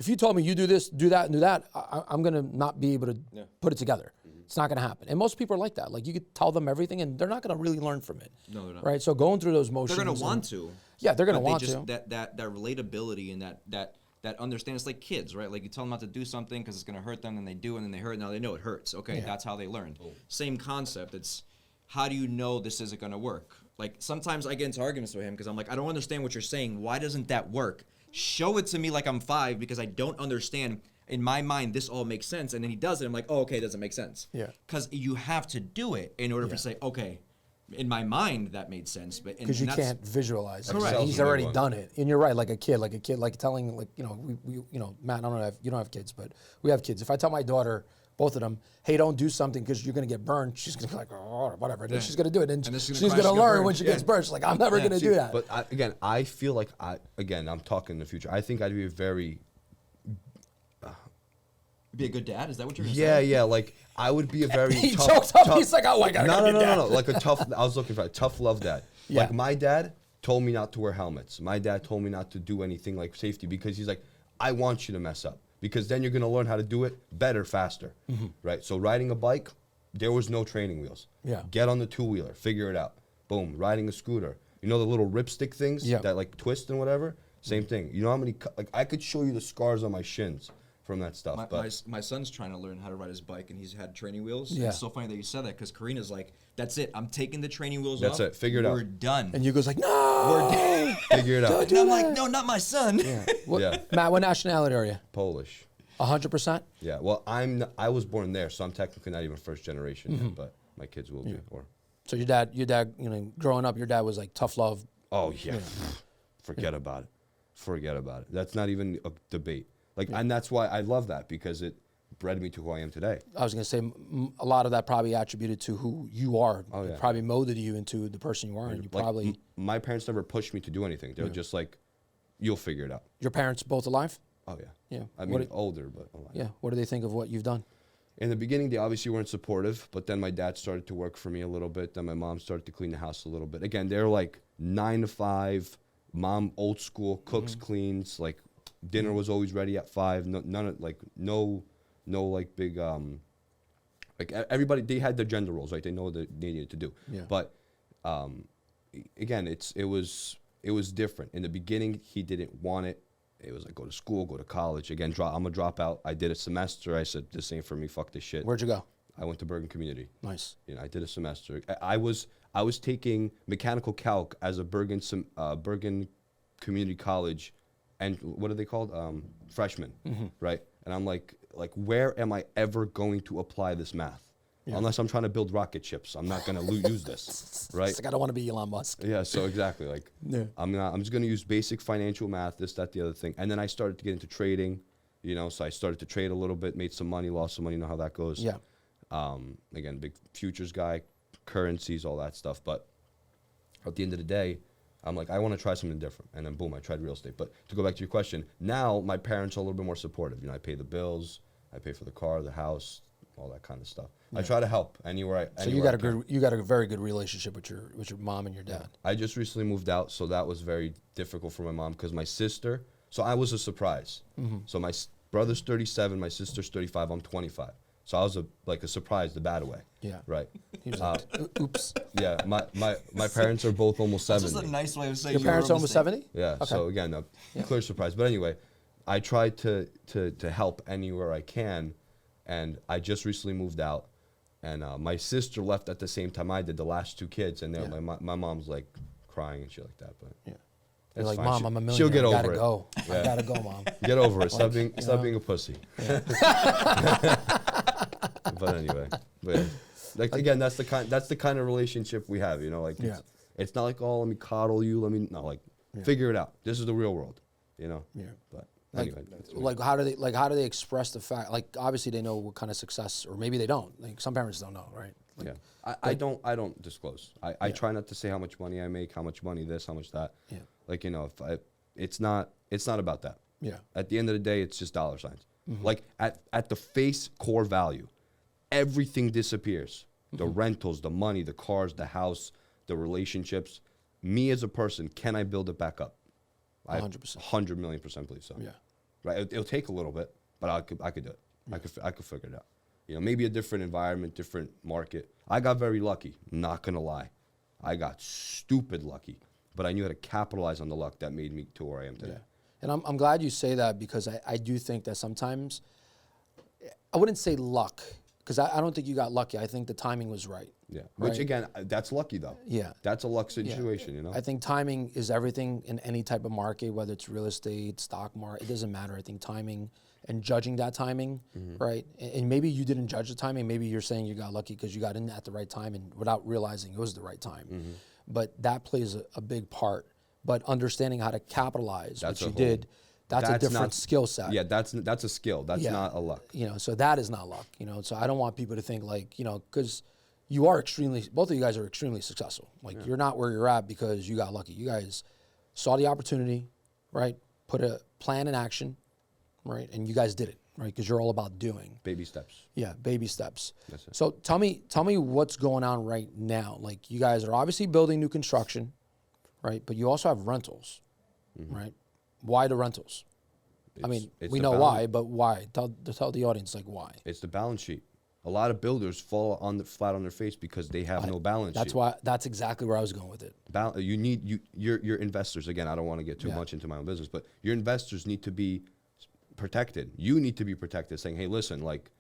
you told me you do this, do that, and do that, I'm gonna not be able to put it together. It's not gonna happen. And most people are like that. Like you could tell them everything and they're not gonna really learn from it. No, they're not. Right? So going through those motions. They're gonna want to. Yeah, they're gonna but want they just, to. That relatability and that understand. It's like kids, right? Like you tell them not to do something because it's gonna hurt them, and they do, and then they hurt. Now they know it hurts. Okay, that's how they learned. Same concept. It's how do you know this isn't gonna work? Like sometimes I get into arguments with him because I'm like, I don't understand what you're saying. Why doesn't that work? Show it to me like I'm 5 because I don't understand. In my mind, this all makes sense. And then he does it. I'm like, oh, okay, it doesn't make sense. Yeah. Because you have to do it in order for say, okay, in my mind, that made sense. But Because you can't visualize it. Correct. He's already done it. And you're right, like a kid, like telling, like, we Matt, I don't know, you don't have kids, but we have kids. If I tell my daughter, both of them, hey, don't do something because you're going to get burned, she's going to be like, oh, whatever. And then she's going to do it. And she's going to learn when she gets burned. She's like, I'm never going to do that. But I feel like I'm talking in the future. I think I'd be a very... Be a good dad? Is that what you're going to say? Yeah. Like, I would be a very he tough... choked up. He's like, oh, I got to go No. Like a tough... I was looking for a tough love dad. Yeah. Like, my dad told me not to wear helmets. My dad told me not to do anything like safety because he's like, I want you to mess up. Because then you're going to learn how to do it better, faster, right? So riding a bike, there was no training wheels. Yeah. Get on the two-wheeler, figure it out. Boom. Riding a scooter. You know the little ripstick things that like twist and whatever? Same thing. You know how many, like I could show you the scars on my shins from that stuff. My son's trying to learn how to ride his bike, and he's had training wheels. Yeah. It's so funny that you said that because Karina's like, that's it. I'm taking the training wheels That's off. it. Figure it out. We're done. And Hugo's like, no. We're done. Figure it out. And I'm like, no, not my son. Yeah. Yeah. Matt, what nationality are you? Polish. 100%? Yeah. Well, I was born there, so I'm technically not even first generation yet, but my kids will be. Or So your dad, growing up, your dad was like tough love. Oh yeah, forget about it. Forget about it. That's not even a debate. Like, and that's why I love that because it bred me to who I am today. I was going to say a lot of that probably attributed to who you are. Oh, yeah. It probably molded you into the person you are, and you Like, probably. My parents never pushed me to do anything. They were just like, "You'll figure it out." Your parents both alive? Oh yeah. Yeah. I mean, older, but alive. Yeah. What do they think of what you've done? In the beginning, they obviously weren't supportive, but then my dad started to work for me a little bit. Then my mom started to clean the house a little bit. Again, they're like 9 to 5. Mom, old school, cooks, cleans. Like dinner was always ready at 5. No like big like everybody. They had their gender roles, right? They know what they needed to do. Yeah. But again, it was different. In the beginning, he didn't want it. It was like, go to school, go to college. Again, I'm a dropout. I did a semester. I said, this ain't for me. Fuck this shit. Where'd you go? I went to Bergen Community. Nice. I did a semester. I was taking mechanical calc as a Bergen Community College, and what are they called? Freshmen, right? And I'm like, where am I ever going to apply this math? Yeah. Unless I'm trying to build rocket ships, I'm not going to use this, right? It's like I don't want to be Elon Musk. Yeah, so exactly. Like, I'm just going to use basic financial math, this, that, the other thing. And then I started to get into trading, so I started to trade a little bit, made some money, lost some money, you know how that goes. Yeah. Again, big futures guy, currencies, all that stuff. But at the end of the day, I'm like, I want to try something different. And then boom, I tried real estate. But to go back to your question, now my parents are a little bit more supportive. I pay the bills, I pay for the car, the house, all that kind of stuff. Yeah. I try to help anywhere I. So you got a very good relationship with your mom and your dad. Yeah. I just recently moved out, so that was very difficult for my mom because my sister. So I was a surprise. So my brother's 37, my sister's 35, I'm 25. So I was a surprise, the bad way. Yeah. Right. He was like, oops. Yeah. My parents are both almost 70. This is a nice way of saying your parents are almost 70. Yeah. Okay. So again, clear surprise. But anyway, I try to help anywhere I can, and I just recently moved out, and my sister left at the same time I did, the last 2 kids, and my mom's like crying and shit like that. But yeah. You're like, fine. Mom, I'm a millionaire. She'll get over it. Go. Yeah. I gotta go, Mom. Get over it. Stop being a pussy. Yeah. But anyway, again, that's the kind of relationship we have. It's not like, oh, let me coddle you. Figure it out. This is the real world. Yeah. But Anyway, Like how do they express the fact? Like obviously they know what kind of success, or maybe they don't. Like some parents don't know, right? Like, yeah, I don't disclose. I try not to say how much money I make, how much money this, how much that. Yeah. Like, you know, it's not about that. Yeah. At the end of the day, it's just dollar signs. Like at the face core value, everything disappears. The rentals, the money, the cars, the house, the relationships. Me as a person, can I build it back up? 100%. 100 million% believe so. Yeah. Right. It'll take a little bit, but I could do it. Yeah. I could figure it out. You know, maybe a different environment, different market. I got very lucky. Not gonna lie, I got stupid lucky, but I knew how to capitalize on the luck that made me to where I am today. Yeah. And I'm glad you say that, because I do think that sometimes, I wouldn't say luck, because I don't think you got lucky. I think the timing was right. Yeah. Right? Which again, that's lucky though. Yeah. That's a luck situation, you know. I think timing is everything in any type of market, whether it's real estate, stock market, it doesn't matter. I think timing and judging that timing, right? And maybe you didn't judge the timing. Maybe you're saying you got lucky because you got in at the right time and without realizing it was the right time. But that plays a big part. But understanding how to capitalize, That's which a you whole- did, that's a different skill set. Yeah, that's a skill. That's Yeah. not a luck. You know, so that is not luck, you know. So I don't want people to think like, you know, because you are both of you guys are extremely successful. Like you're not where you're at because you got lucky. You guys saw the opportunity, right? Put a plan in action, right? And you guys did it, right? Because you're all about doing. Baby steps. Yeah, baby steps. That's it. So tell me what's going on right now. Like you guys are obviously building new construction, right? But you also have rentals, right? Why the rentals? I mean, It's we the know balance- why, but why? Tell the audience like why. It's the balance sheet. A lot of builders fall flat on their face because they have no balance That's sheet. why. That's exactly where I was going with it. Your investors, again, I don't want to get too much into my own business, but your investors need to be protected. You need to be protected, saying, hey, listen, like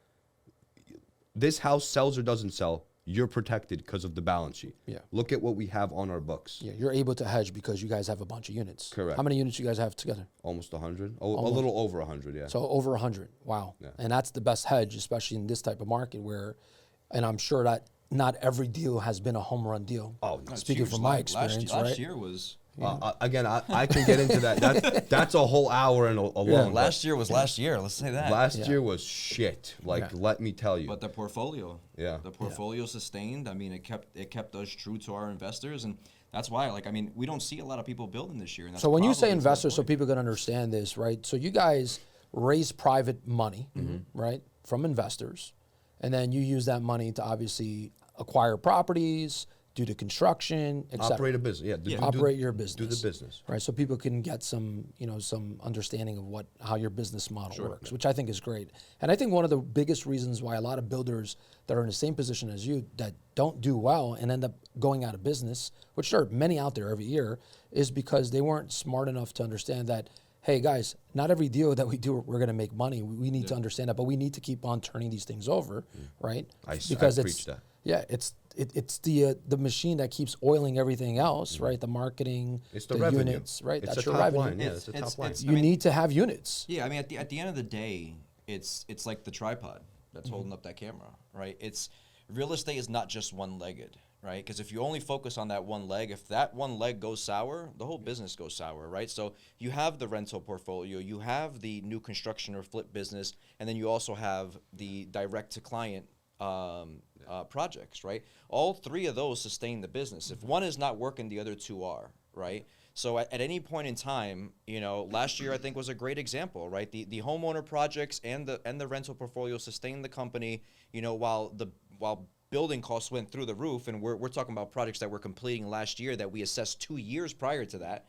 this house sells or doesn't sell, you're protected because of the balance sheet. Yeah. Look at what we have on our books. Yeah, you're able to hedge because you guys have a bunch of units. Correct. How many units you guys have together? Almost 100. A little over 100, yeah. So over 100. Wow. Yeah. And that's the best hedge, especially in this type of market where, and I'm sure that not every deal has been a home run deal. Oh, no. Speaking from my experience, last right? year was Again, I can get into that. That's a whole hour and alone. last year was last year. Let's say that. Last year was shit. Like, let me tell you. But the portfolio, Yeah. the portfolio sustained. I mean, it kept us true to our investors, and that's why. Like, I mean, we don't see a lot of people building this year. And that's So when you say probably investors, so point. people can understand this, right? So you guys raise private money, right, from investors, and then you use that money to obviously acquire properties, do the construction, etc. Operate a business. Yeah. Operate your business. Do the business. Right, so people can get some understanding of how your business model works, which I think is great. And I think one of the biggest reasons why a lot of builders that are in the same position as you that don't do well and end up going out of business, which there are many out there every year, is because they weren't smart enough to understand that, hey guys, not every deal that we do we're going to make money. We need to understand that, but we need to keep on turning these things over, right? I Because preach that. Yeah, it's the machine that keeps oiling everything else, right? The marketing, It's the the revenue. units, right? It's That's a your top revenue. line. Yeah, it's a top line. You need to have units. Yeah, I mean, at the end of the day, it's like the tripod that's holding up that camera, right? It's real estate is not just one-legged, right? Because if you only focus on that one leg, if that one leg goes sour, the whole business goes sour, right? So you have the rental portfolio, you have the new construction or flip business, and then you also have the direct-to-client projects, right? All three of those sustain the business. If one is not working, the other two are, right? So at any point in time, last year I think was a great example, right? The homeowner projects and the rental portfolio sustained the company, while building costs went through the roof, and we're talking about projects that we're completing last year that we assessed 2 years prior to that.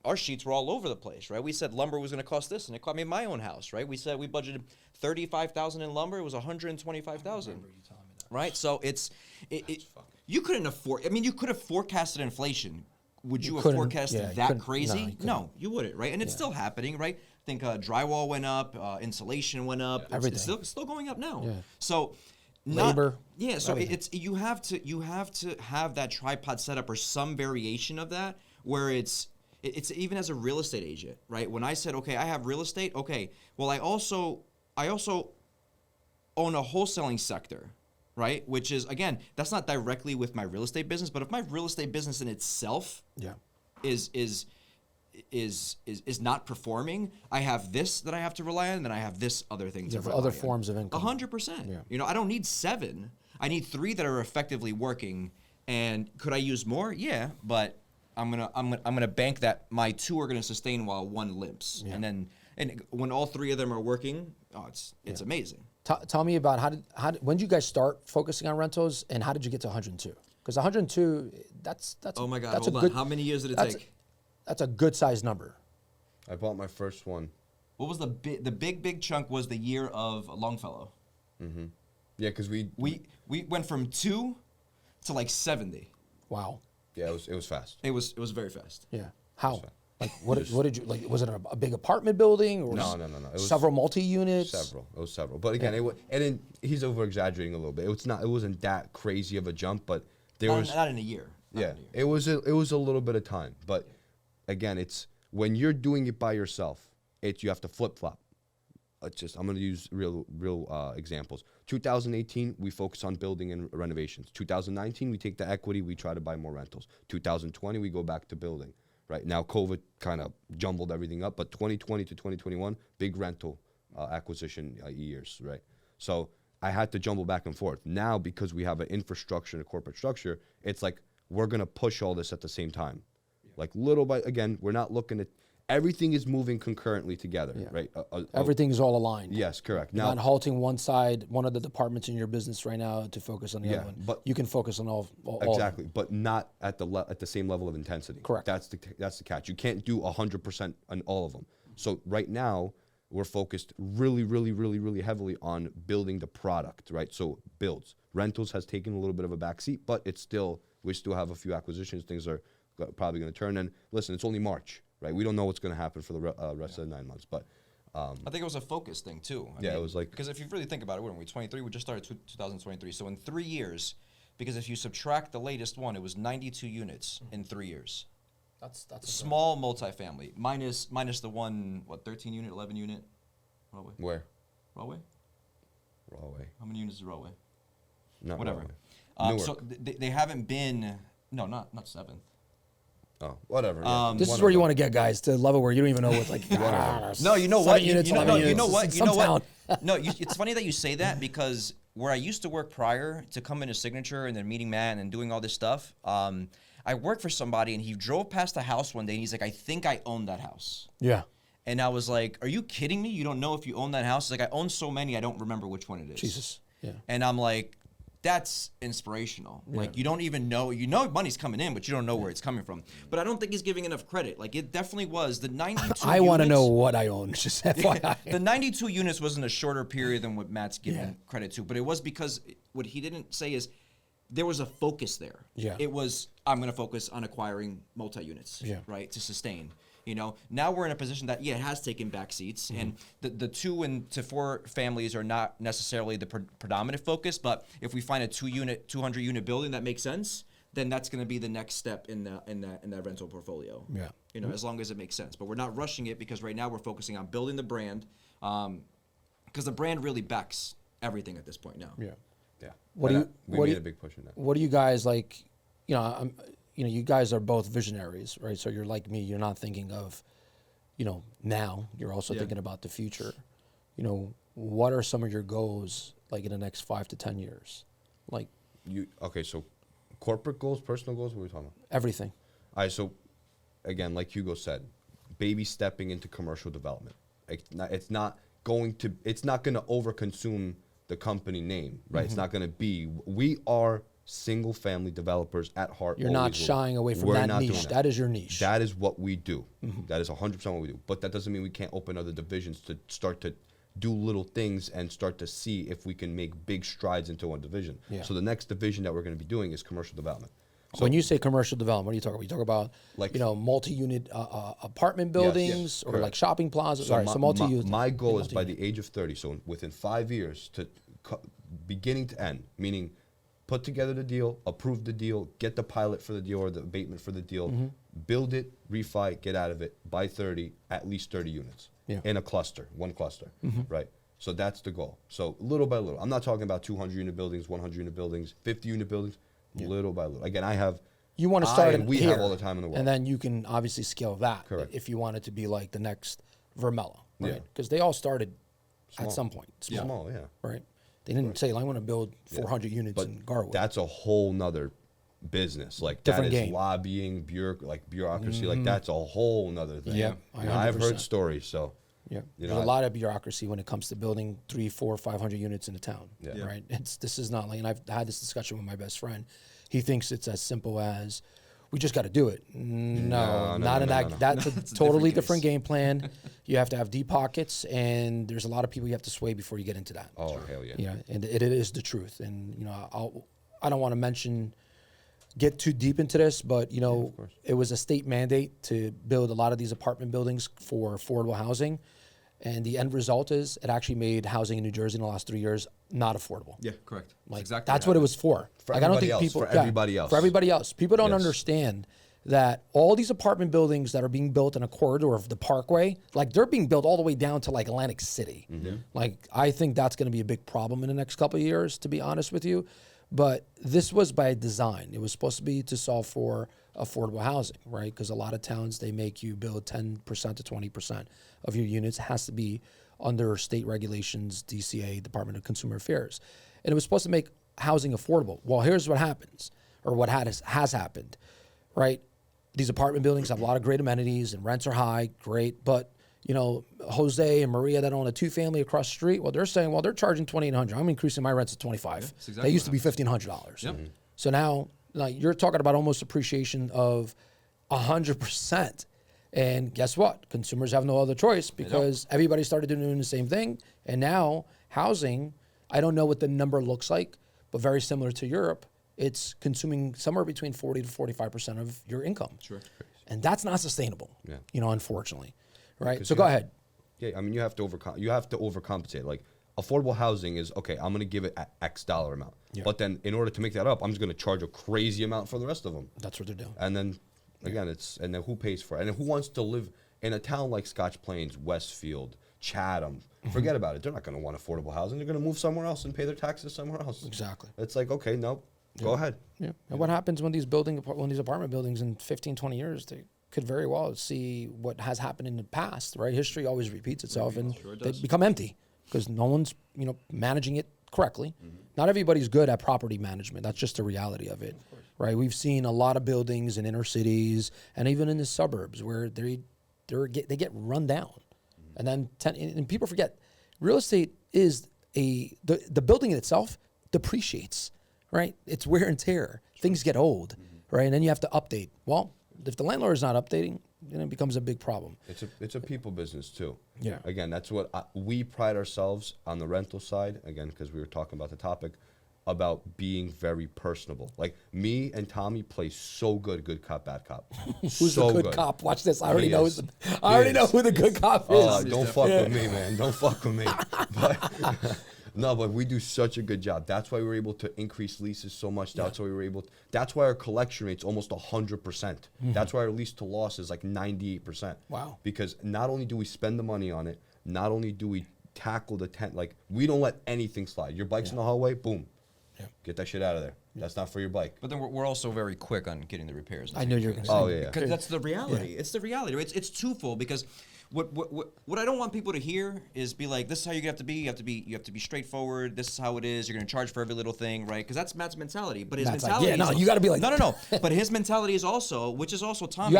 Our sheets were all over the place, right? We said lumber was going to cost this, and it cost me my own house, right? We said we budgeted $35,000 in lumber; it was $125,000, right? So you couldn't afford. I mean, you could have forecasted inflation. Would you have forecasted that crazy? No, you wouldn't, right? And it's still happening, right? I think drywall went up, insulation went up. Everything. It's still going up now. Yeah. So. Labor. Yeah, so you have to have that tripod setup or some variation of that where it's even as a real estate agent, right? When I said, okay, I have real estate, okay, well I also own a wholesaling sector, right? Which is, again, that's not directly with my real estate business, but if my real estate business in itself is is not performing, I have this that I have to rely on, and then I have this other thing to rely on. Other forms of income. 100%. Yeah. You know, I don't need 7. I need 3 that are effectively working. And could I use more? Yeah, but I'm gonna bank that my 2 are gonna sustain while 1 limps, and when all 3 of them are working, it's amazing. Tell me about when did you guys start focusing on rentals, and how did you get to 102? Because 102, that's Oh my God! that's Hold a on. good, How many years did it that's take? That's a good size number. I bought my first one. What was the big chunk? Was the year of Longfellow? Mm-hmm. Yeah, because we went from 2 to like 70. Wow. Yeah, it was fast. It was very fast. Yeah. How? Like what did you like? Was it a big apartment building or No. It was several multi-units? Several. It was several. But again, and then he's over exaggerating a little bit. It wasn't that crazy of a jump, but there was Not in a year. it was a little bit of time. But again, it's when you're doing it by yourself, you have to flip flop. I'm going to use real examples. 2018, we focus on building and renovations. 2019, we take the equity, we try to buy more rentals. 2020, we go back to building. Right now, COVID kind of jumbled everything up, but 2020 to 2021, big rental acquisition years, right? So I had to jumble back and forth. Now, because we have an infrastructure and a corporate structure, it's like we're going to push all this at the same time. Like little by, again, we're not looking at, everything is moving concurrently together, right? Everything is all aligned. Yes, correct. You're not halting one of the departments in your business right now to focus on the other one. But you can focus on all exactly, but not at the same level of intensity. Correct. That's the catch. You can't do 100% on all of them. So right now, we're focused really heavily on building the product, right? So builds. Rentals has taken a little bit of a backseat, but we still have a few acquisitions. Things are probably going to turn. And listen, it's only March, right? We don't know what's going to happen for the rest of the 9 months, but I think it was a focus thing too. I mean, it was like, because if you really think about it, when we 23, we just started 2023. So in 3 years, because if you subtract the latest one, it was 92 units in 3 years. That's small multifamily minus the one 13 unit, 11 unit. Rawway. Where? Rawway. How many units is Rawway? Not whatever. So they haven't been not 7. Oh, whatever. This is where you want to get guys to a level where you don't even know what's like. No, you know what? You know what? No, it's funny that you say that because where I used to work prior to coming to Signature and then meeting Matt and doing all this stuff, I worked for somebody and he drove past a house one day and he's like, I think I own that house. Yeah. And I was like, are you kidding me? You don't know if you own that house? He's like, I own so many, I don't remember which one it is. Jesus. Yeah. And I'm like, that's inspirational. Yeah. Like, you don't even know, money's coming in, but you don't know where it's coming from. But I don't think he's giving enough credit. Like, it definitely was. The 92 I want to know what I own, just FYI. The 92 units wasn't a shorter period than what Matt's giving credit to, but it was because what he didn't say is there was a focus there. Yeah. It was, I'm going to focus on acquiring multi-units, right, to sustain. Now we're in a position that, it has taken back seats, and the 2 to 4 families are not necessarily the predominant focus, but if we find a 200-unit building that makes sense, then that's going to be the next step in that rental portfolio. Yeah. As long as it makes sense. But we're not rushing it because right now we're focusing on building the brand, because the brand really backs everything at this point now. Yeah. Yeah. We made a big push in that. What do you guys like? You guys are both visionaries, right? So you're like me. You're not thinking of, now. You're also thinking about the future. What are some of your goals, like in the next 5 to 10 years? Like so corporate goals, personal goals, what are we talking about? Everything. All right, so again, like Hugo said, baby stepping into commercial development. It's not going to overconsume the company name, right? It's not going to be. We are single family developers at heart. You're not shying away from that niche. That is your niche. That is what we do. That is 100% what we do. But that doesn't mean we can't open other divisions to start to do little things and start to see if we can make big strides into one division. Yeah. So the next division that we're going to be doing is commercial development. So when you say commercial development, what are you talking about? You talk about like multi-unit apartment buildings or correct. Like shopping plazas. So multi-unit. My goal is by the age of 30, so within 5 years, to beginning to end, meaning put together the deal, approve the deal, get the pilot for the deal or the abatement for the deal, build it, refi, get out of it, by 30, at least 30 units in a cluster, one cluster, right? So that's the goal. So little by little. I'm not talking about 200-unit buildings, 100-unit buildings, 50-unit buildings, little by little. Again, I have You want to start and we here, have all the time in the world. and then you can obviously scale that. Correct. If you want it to be like the next Vermella, Yeah. right? Because they all started Small. at some point Small, yeah. right? They didn't say, I want to build 400 units But in Garwood. that's a whole nother business. Like Different that is game. lobbying, bureaucracy. Like that's a whole nother thing. Yeah, You know, I've heard 100%. stories. So Yeah, you there's know, a lot of bureaucracy when it comes to building 300, 400, 500 units in a town. Yeah. Right. This is not like, and I've had this discussion with my best friend. He thinks it's as simple as we just got to do it. No, not in that. no. That's No, a it's a totally different different case. game plan. You have to have deep pockets, and there's a lot of people you have to sway before you get into that. oh hell yeah. Yeah, and it is the truth. And you know, I don't want to get too deep into this, but you know, it was a state mandate to build a lot of these apartment buildings for affordable housing, and the end result is it actually made housing in New Jersey in the last 3 years not affordable. Yeah, correct. Like exactly that's what it was for. For Like I don't everybody think else, people for everybody else. For everybody else. People don't Yes. understand that all these apartment buildings that are being built in a corridor of the Parkway, like they're being built all the way down to like Atlantic City. Like I think that's going to be a big problem in the next couple of years, to be honest with you. But this was by design. It was supposed to be to solve for affordable housing, right? Because a lot of towns, they make you build 10% to 20% of your units. It has to be under state regulations, DCA, Department of Consumer Affairs. And it was supposed to make housing affordable. Well, here's what happens, or what has happened, right? These apartment buildings have a lot of great amenities and rents are high, great. But, you know, Jose and Maria that own a 2-family across the street, well, they're saying, well, they're charging $2,800. I'm increasing my rents to $25. that's exactly They used what to be $1,500. Yep. So now, like, you're talking about almost appreciation of 100%. And guess what? Consumers have no other choice because everybody started doing the same thing. And now housing, I don't know what the number looks like, but very similar to Europe, it's consuming somewhere between 40 to 45% of your income. Sure. And that's not sustainable, Yeah. you know, unfortunately. Right? 'Cause So you go have- ahead. Yeah, I mean, you have to overcompensate. Like affordable housing is okay. I'm gonna give it X dollar amount, Yeah. but then in order to make that up, I'm just gonna charge a crazy amount for the rest of them. That's what they're doing. And then again, and then who pays for it? And who wants to live in a town like Scotch Plains, Westfield, Chatham? Forget about it. They're not gonna want affordable housing. They're gonna move somewhere else and pay their taxes somewhere else. Exactly. It's like okay, no, go ahead. Yeah. And what happens when these apartment buildings in 15, 20 years, they could very well see what has happened in the past, right? History always repeats itself and Sure it they does. become empty because no one's, you know, managing it correctly. Not everybody's good at property management. That's just the reality of it, right? We've seen a lot of buildings in inner cities and even in the suburbs where they get run down. And then and people forget, real estate is the building itself depreciates, right? It's wear and tear. Things get old, right? And then you have to update. Well, if the landlord is not updating, then it becomes a big problem. It's a people business too. Yeah. Again, that's what we pride ourselves on the rental side. Again, because we were talking about the topic about being very personable. Like me and Tommy play so good cop, bad cop. Who's so the good cop? Watch this. I already He know. is. I already He know is. who the good cop is. Oh, don't fuck with me, man. Don't fuck with me. But we do such a good job. That's why we were able to increase leases so much. That's why we were able. That's why our collection rate's almost 100%. That's why our lease to loss is like 98%. Wow. Because not only do we spend the money on it, not only do we tackle the tent, like we don't let anything slide. Your bike's in the hallway, boom. Yeah. Get that shit out of there. That's not for your bike. But then we're also very quick on getting the repairs. I knew you were going to say. Oh yeah. Because that's the reality. It's the reality. It's twofold because what I don't want people to hear is be like, this is how you have to be. You have to be straightforward. This is how it is. You're going to charge for every little thing, right? Because that's Matt's mentality. But his Matt's like, mentality, yeah, no, is you gotta be like no. But his mentality is also, which is also Tommy's. You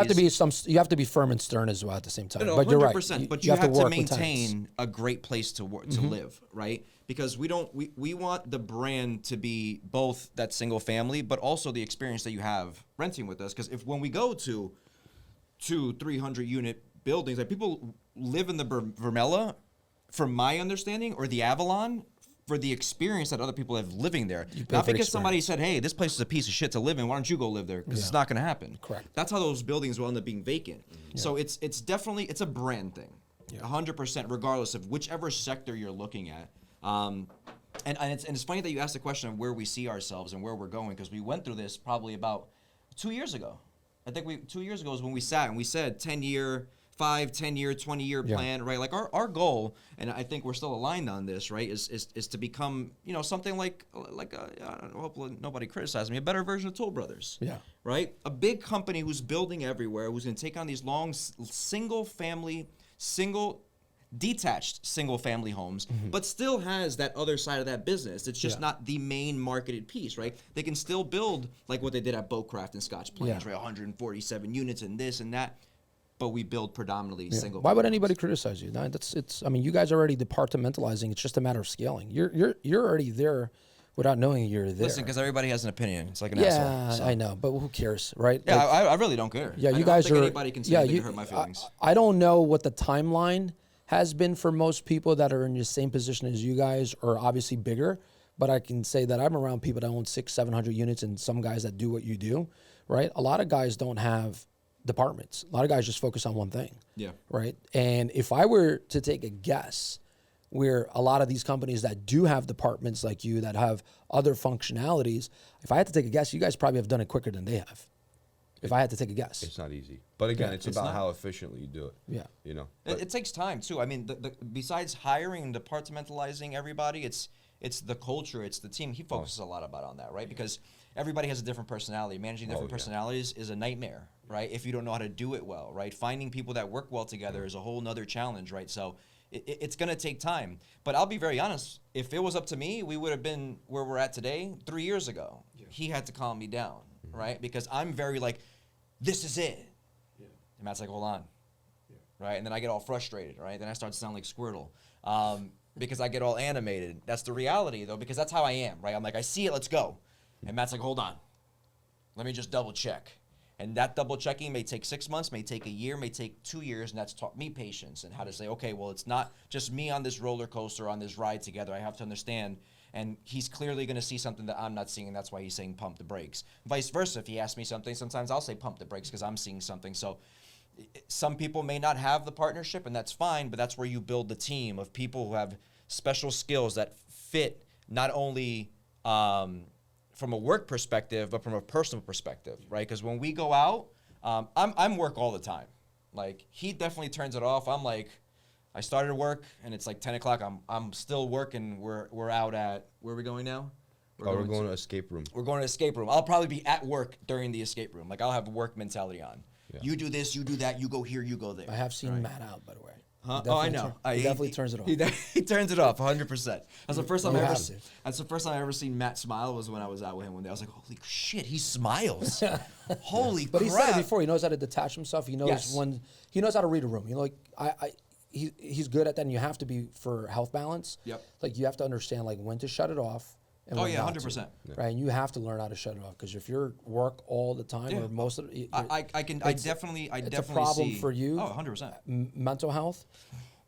have to be firm and stern as well at the same time. No, but you're right. 100%. But you have to work with tenants. maintain a great place to work, to live, right? Because we want the brand to be both that single family, but also the experience that you have renting with us. Because when we go to 200-300 unit buildings, like people live in the Vermella, from my understanding, or the Avalon, for the experience that other people have living there. Not for the because somebody said, hey, this place is a piece of shit to live in, why don't you go live there? Because it's not going to happen. Correct. That's how those buildings will end up being vacant. So it's definitely, it's a brand thing. 100%, regardless of whichever sector you're looking at. And it's funny that you asked the question of where we see ourselves and where we're going, because we went through this probably about 2 years ago. I think 2 years ago is when we sat and we said 10-year, 5, 10-year, 20-year plan, right? Like our goal, and I think we're still aligned on this, right? Is to become, something like I don't know, hopefully nobody criticizes me, a better version of Toll Brothers. Yeah. Right? A big company who's building everywhere, who's going to take on these long detached single family homes, but still has that other side of that business. It's just not the main marketed piece, right? They can still build like what they did at Boatcraft and Scotch Plains, right? 147 units and this and that. But we build predominantly single. Why would anybody criticize you? No, I mean, you guys are already departmentalizing. It's just a matter of scaling. You're already there without knowing you're there. Listen, because everybody has an opinion. It's like an asshole. So. I know, but who cares, right? Yeah, like, I really don't care. Yeah, I you don't guys think are. Anybody can say anything to hurt my feelings. I don't know what the timeline has been for most people that are in the same position as you guys, or obviously bigger. But I can say that I'm around people that own 600-700 units, and some guys that do what you do, right? A lot of guys don't have departments. A lot of guys just focus on one thing. Yeah. Right. And if I were to take a guess, where a lot of these companies that do have departments like you that have other functionalities, if I had to take a guess, you guys probably have done it quicker than they have. If I had to take a guess. It's not easy. But again, it's about how efficiently you do it. Yeah. It takes time too. I mean, besides hiring and departmentalizing everybody, it's the culture, it's the team. He focuses a lot on that, right? Because everybody has a different personality. Managing different personalities is a nightmare, right? If you don't know how to do it well, right? Finding people that work well together is a whole nother challenge, right? So it's going to take time. But I'll be very honest. If it was up to me, we would have been where we're at today 3 years ago. Yeah. He had to calm me down, right? Because I'm very like, this is it. Yeah. And Matt's like, hold on. Yeah. Right? And then I get all frustrated, right? Then I start to sound like Squirtle. Because I get all animated. That's the reality, though, because that's how I am, right? I'm like, I see it, let's go. And Matt's like, hold on. Let me just double check. And that double checking may take 6 months, may take a year, may take 2 years, and that's taught me patience and how to say, okay, well, it's not just me on this roller coaster, on this ride together. I have to understand. And he's clearly going to see something that I'm not seeing, and that's why he's saying pump the brakes. Vice versa, if he asks me something, sometimes I'll say pump the brakes because I'm seeing something. So some people may not have the partnership, and that's fine, but that's where you build the team of people who have special skills that fit not only from a work perspective, but from a personal perspective, right? Because when we go out, I'm work all the time. Like, he definitely turns it off. I'm like, I started work, and it's like 10 o'clock. I'm still working. We're out at, where are we going now? We're going to escape room. We're going to escape room. I'll probably be at work during the escape room. Like, I'll have work mentality on. Yeah. You do this, you do that, you go here, you go there. I have seen Matt out, by the way. Huh? Oh, I know. He definitely turns it off. He turns it off 100%. That's the first time I ever seen Matt smile was when I was out with him one day. I was like, holy shit, he smiles. Holy crap. But he said it before. He knows how to detach himself. He knows when he knows how to read a room. Like he's good at that, and you have to be for health balance. Yep. Like, you have to understand like when to shut it off. And 100%. Right, and you have to learn how to shut it off, because if you're work all the time or most of it, I definitely it's a problem see, for you. 100%. Mental health,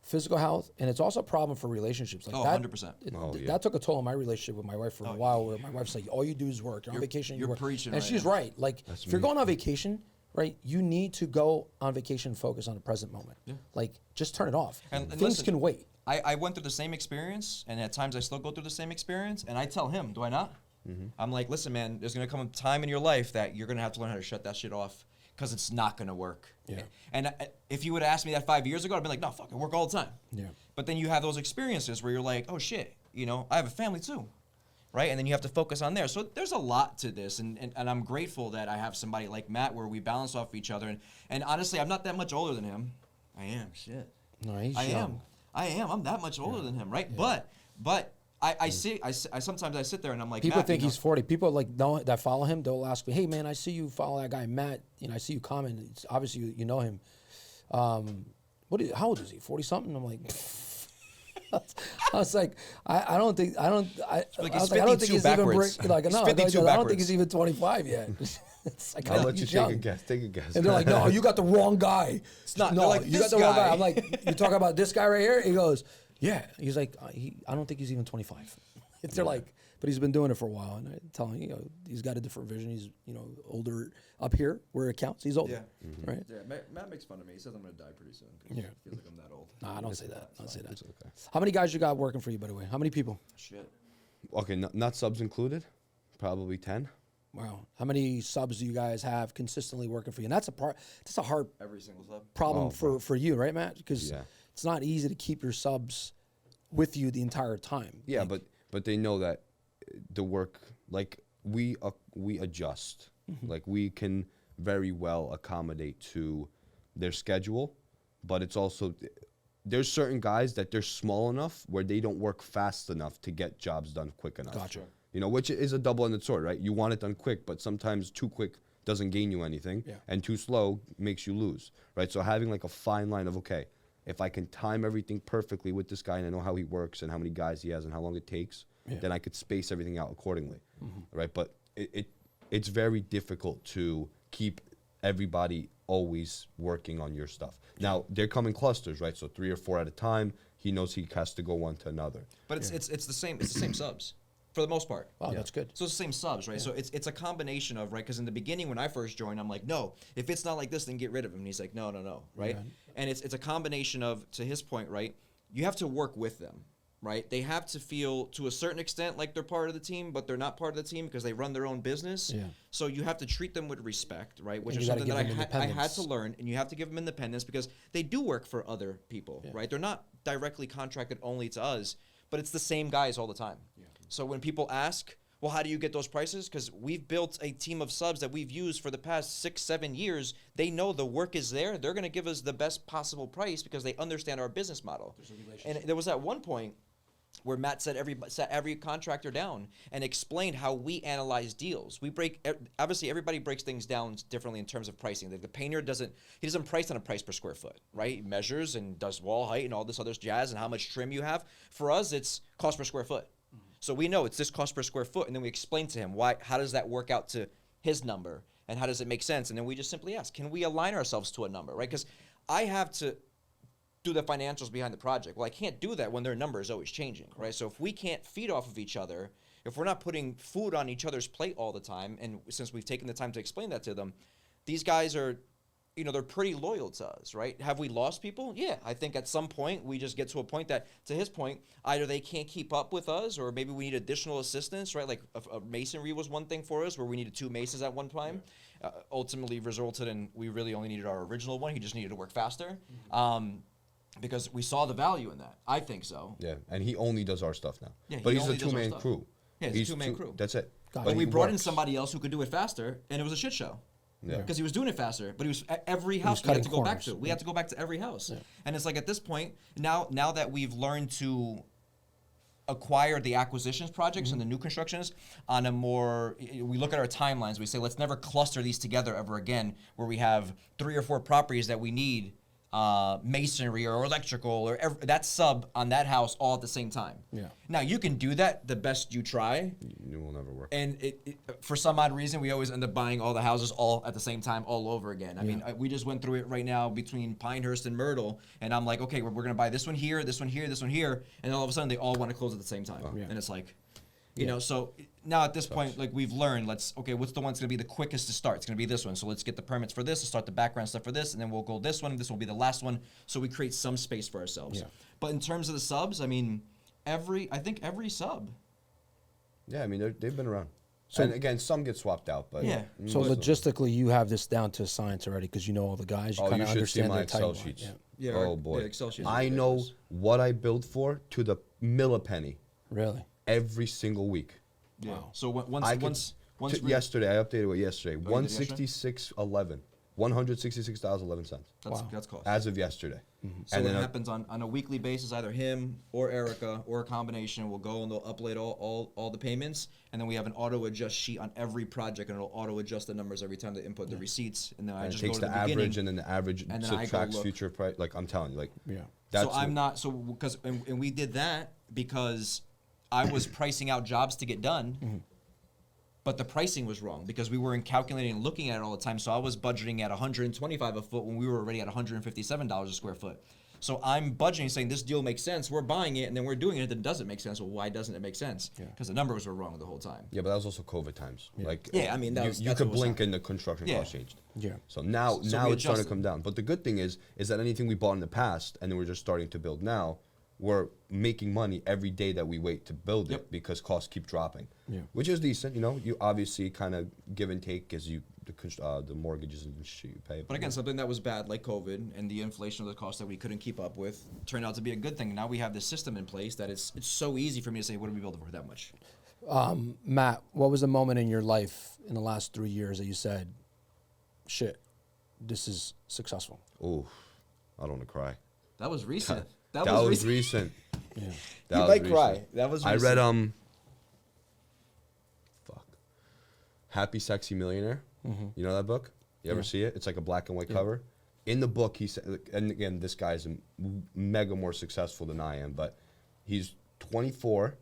physical health, and it's also a problem for relationships. Like 100%. That took a toll on my relationship with my wife for a while, where my wife's like, all you do is work. You're on vacation, you work. Preaching, and she's right. Like, if you're going on vacation, right, you need to go on vacation and focus on the present moment. Yeah. Like, just turn it off. And things can wait. I went through the same experience, and at times I still go through the same experience, and I tell him, do I not? Mm-hmm. I'm like, listen, man, there's going to come a time in your life that you're going to have to learn how to shut that shit off, because it's not going to work. Yeah. And if you would have asked me that 5 years ago, I'd be like, no, fuck, I work all the time. Yeah. But then you have those experiences where you're like, oh, shit, I have a family too, right? And then you have to focus on there. So there's a lot to this, and I'm grateful that I have somebody like Matt where we balance off each other. And honestly, I'm not that much older than him. I am, shit. No, he's young. I am. I'm that much older than him, right? Yeah. But I sometimes I sit there and I'm like, people think he's 40. People that follow him, they'll ask me, hey man, I see you follow that guy Matt. I see you comment. It's obviously you know him. How old is he? 40 something? I'm like, I was like, I don't think he's even 25 yet. Like, I'll let you take a guess. And they're like, no, you got the wrong guy. It's not. No, like, you got the wrong guy. I'm like, you talking about this guy right here? He goes, yeah. He's like, I don't think he's even 25. They're like, but he's been doing it for a while. And I tell him, he's got a different vision. He's, older up here where it counts. He's older. Yeah. Mm-hmm. Right? Yeah. Matt makes fun of me. He says I'm going to die pretty soon. Yeah. It feels like I'm that old. No, I don't say that. Don't say that. Okay. How many guys you got working for you, by the way? How many people? Shit. Okay, not subs included. Probably 10. Wow. How many subs do you guys have consistently working for you? And that's a hard Every single sub. problem for you, right, Matt? Because Yeah. it's not easy to keep your subs with you the entire time. Yeah, but they know that the work, like we adjust, like we can very well accommodate to their schedule, but it's also there's certain guys that they're small enough where they don't work fast enough to get jobs done quick enough. Gotcha. You know, which is a double-edged sword, right? You want it done quick, but sometimes too quick doesn't gain you anything, and too slow makes you lose, right? So having like a fine line of, okay, if I can time everything perfectly with this guy and I know how he works and how many guys he has and how long it takes, then I could space everything out accordingly, right? But it's very difficult to keep everybody always working on your stuff. Now, they're coming clusters, right? So 3 or 4 at a time. He knows he has to go one to another. But it's the same subs for the most part. Wow, that's good. So it's the same subs, right? So it's a combination of, right? Because in the beginning when I first joined, I'm like, no, if it's not like this, then get rid of him. And he's like, no, right? Yeah. And it's a combination of, to his point, right? You have to work with them, right? They have to feel to a certain extent like they're part of the team, but they're not part of the team because they run their own business. Yeah. So you have to treat them with respect, right? Which And is you gotta something that give them I had independence. to learn, and you have to give them independence because they do work for other people, right? They're not directly contracted only to us, but it's the same guys all the time. So when people ask, well, how do you get those prices? Because we've built a team of subs that we've used for the past 6-7 years. They know the work is there. They're going to give us the best possible price because they understand our business model. And there was at one point where Matt sat every contractor down and explained how we analyze deals. Obviously everybody breaks things down differently in terms of pricing. The painter doesn't price on a price per square foot, right? He measures and does wall height and all this other jazz and how much trim you have. For us, it's cost per square foot. So we know it's this cost per square foot, and then we explain to him how does that work out to his number, and how does it make sense? And then we just simply ask, can we align ourselves to a number, right? Because I have to do the financials behind the project. Well, I can't do that when their number is always changing, right? So if we can't feed off of each other, if we're not putting food on each other's plate all the time, and since we've taken the time to explain that to them, these guys are, they're pretty loyal to us, right? Have we lost people? Yeah, I think at some point we just get to a point that, to his point, either they can't keep up with us or maybe we need additional assistance, right? Like a masonry was one thing for us where we needed 2 masons at one time. Ultimately resulted in we really only needed our original one. He just needed to work faster because we saw the value in that. I think so. Yeah, and he only does our stuff now. Yeah, but he he's a only does our 2-man stuff. crew. Yeah, he's a 2-man crew. That's it. But we he brought in works. somebody else who could do it faster, and it was a shit show. Yeah. Because he was doing it faster, but he was at every house we had cutting to go back corners. to. We had to go back to every house, and it's like at this point now that we've learned to acquire the acquisitions projects and the new constructions on a more, we look at our timelines. We say let's never cluster these together ever again, where we have 3 or 4 properties that we need masonry or electrical or that sub on that house all at the same time. Yeah. Now you can do that the best you try. It will never work. And for some odd reason, we always end up buying all the houses all at the same time, all over again. I mean, we just went through it right now between Pinehurst and Myrtle, and I'm like, okay, we're going to buy this one here, this one here, this one here, and all of a sudden they all want to close at the same time. And it's like, so now at this point, like we've learned, what's the one that's going to be the quickest to start? It's going to be this one. So let's get the permits for this, let's start the background stuff for this, and then we'll go this one, this will be the last one. So we create some space for ourselves. But in terms of the subs, I mean, I think every sub. Yeah, I mean, they've been around. So, and again, some get swapped out, but So logistically, you have this down to a science already because you know all the guys. You kind of should see understand my their Excel timeline. sheets. Yeah, oh boy, Excel sheets. I know what I build for to the millipenny Really? every single week. Yeah. Wow. So Yesterday, I updated it yesterday. Oh, you did yesterday? 166.11, $166.11. That's cost. As of yesterday. So what happens on a weekly basis, either him or Erica or a combination will go and they'll upload all the payments, and then we have an auto adjust sheet on every project, and it'll auto adjust the numbers every time they input the receipts, and then I just it takes go to the the beginning, average, and then the average and then I go subtracts look. future price. Like I'm telling you, like So I'm not because we did that because I was pricing out jobs to get done. But the pricing was wrong because we weren't calculating and looking at it all the time. So I was budgeting at $125 a foot when we were already at $157 a square foot. So I'm budgeting, saying this deal makes sense. We're buying it, and then we're doing it. It doesn't make sense. Well, why doesn't it make sense? Because the numbers were wrong the whole time. Yeah, but that was also COVID times. Like I mean, you could blink and the construction cost changed. Yeah. So now we it's starting adjusted. to come down. But the good thing is that anything we bought in the past and then we're just starting to build now, we're making money every day that we wait to build it because costs keep dropping. Yeah. Which is decent. You know, you obviously kind of give and take as you the mortgages and shit you pay. But again, something that was bad, like COVID and the inflation of the costs that we couldn't keep up with, turned out to be a good thing. Now we have this system in place that it's so easy for me to say, what are we building for that much? Matt, what was the moment in your life in the last 3 years that you said, shit, this is successful? Oh, I don't want to cry. That was recent. That was recent. Yeah. That You was might recent. cry. That was I recent. read Happy Sexy Millionaire. You know that book? You ever see it? It's like a black and white cover. In the book, he said, and again, this guy's mega more successful than I am, but he's 24,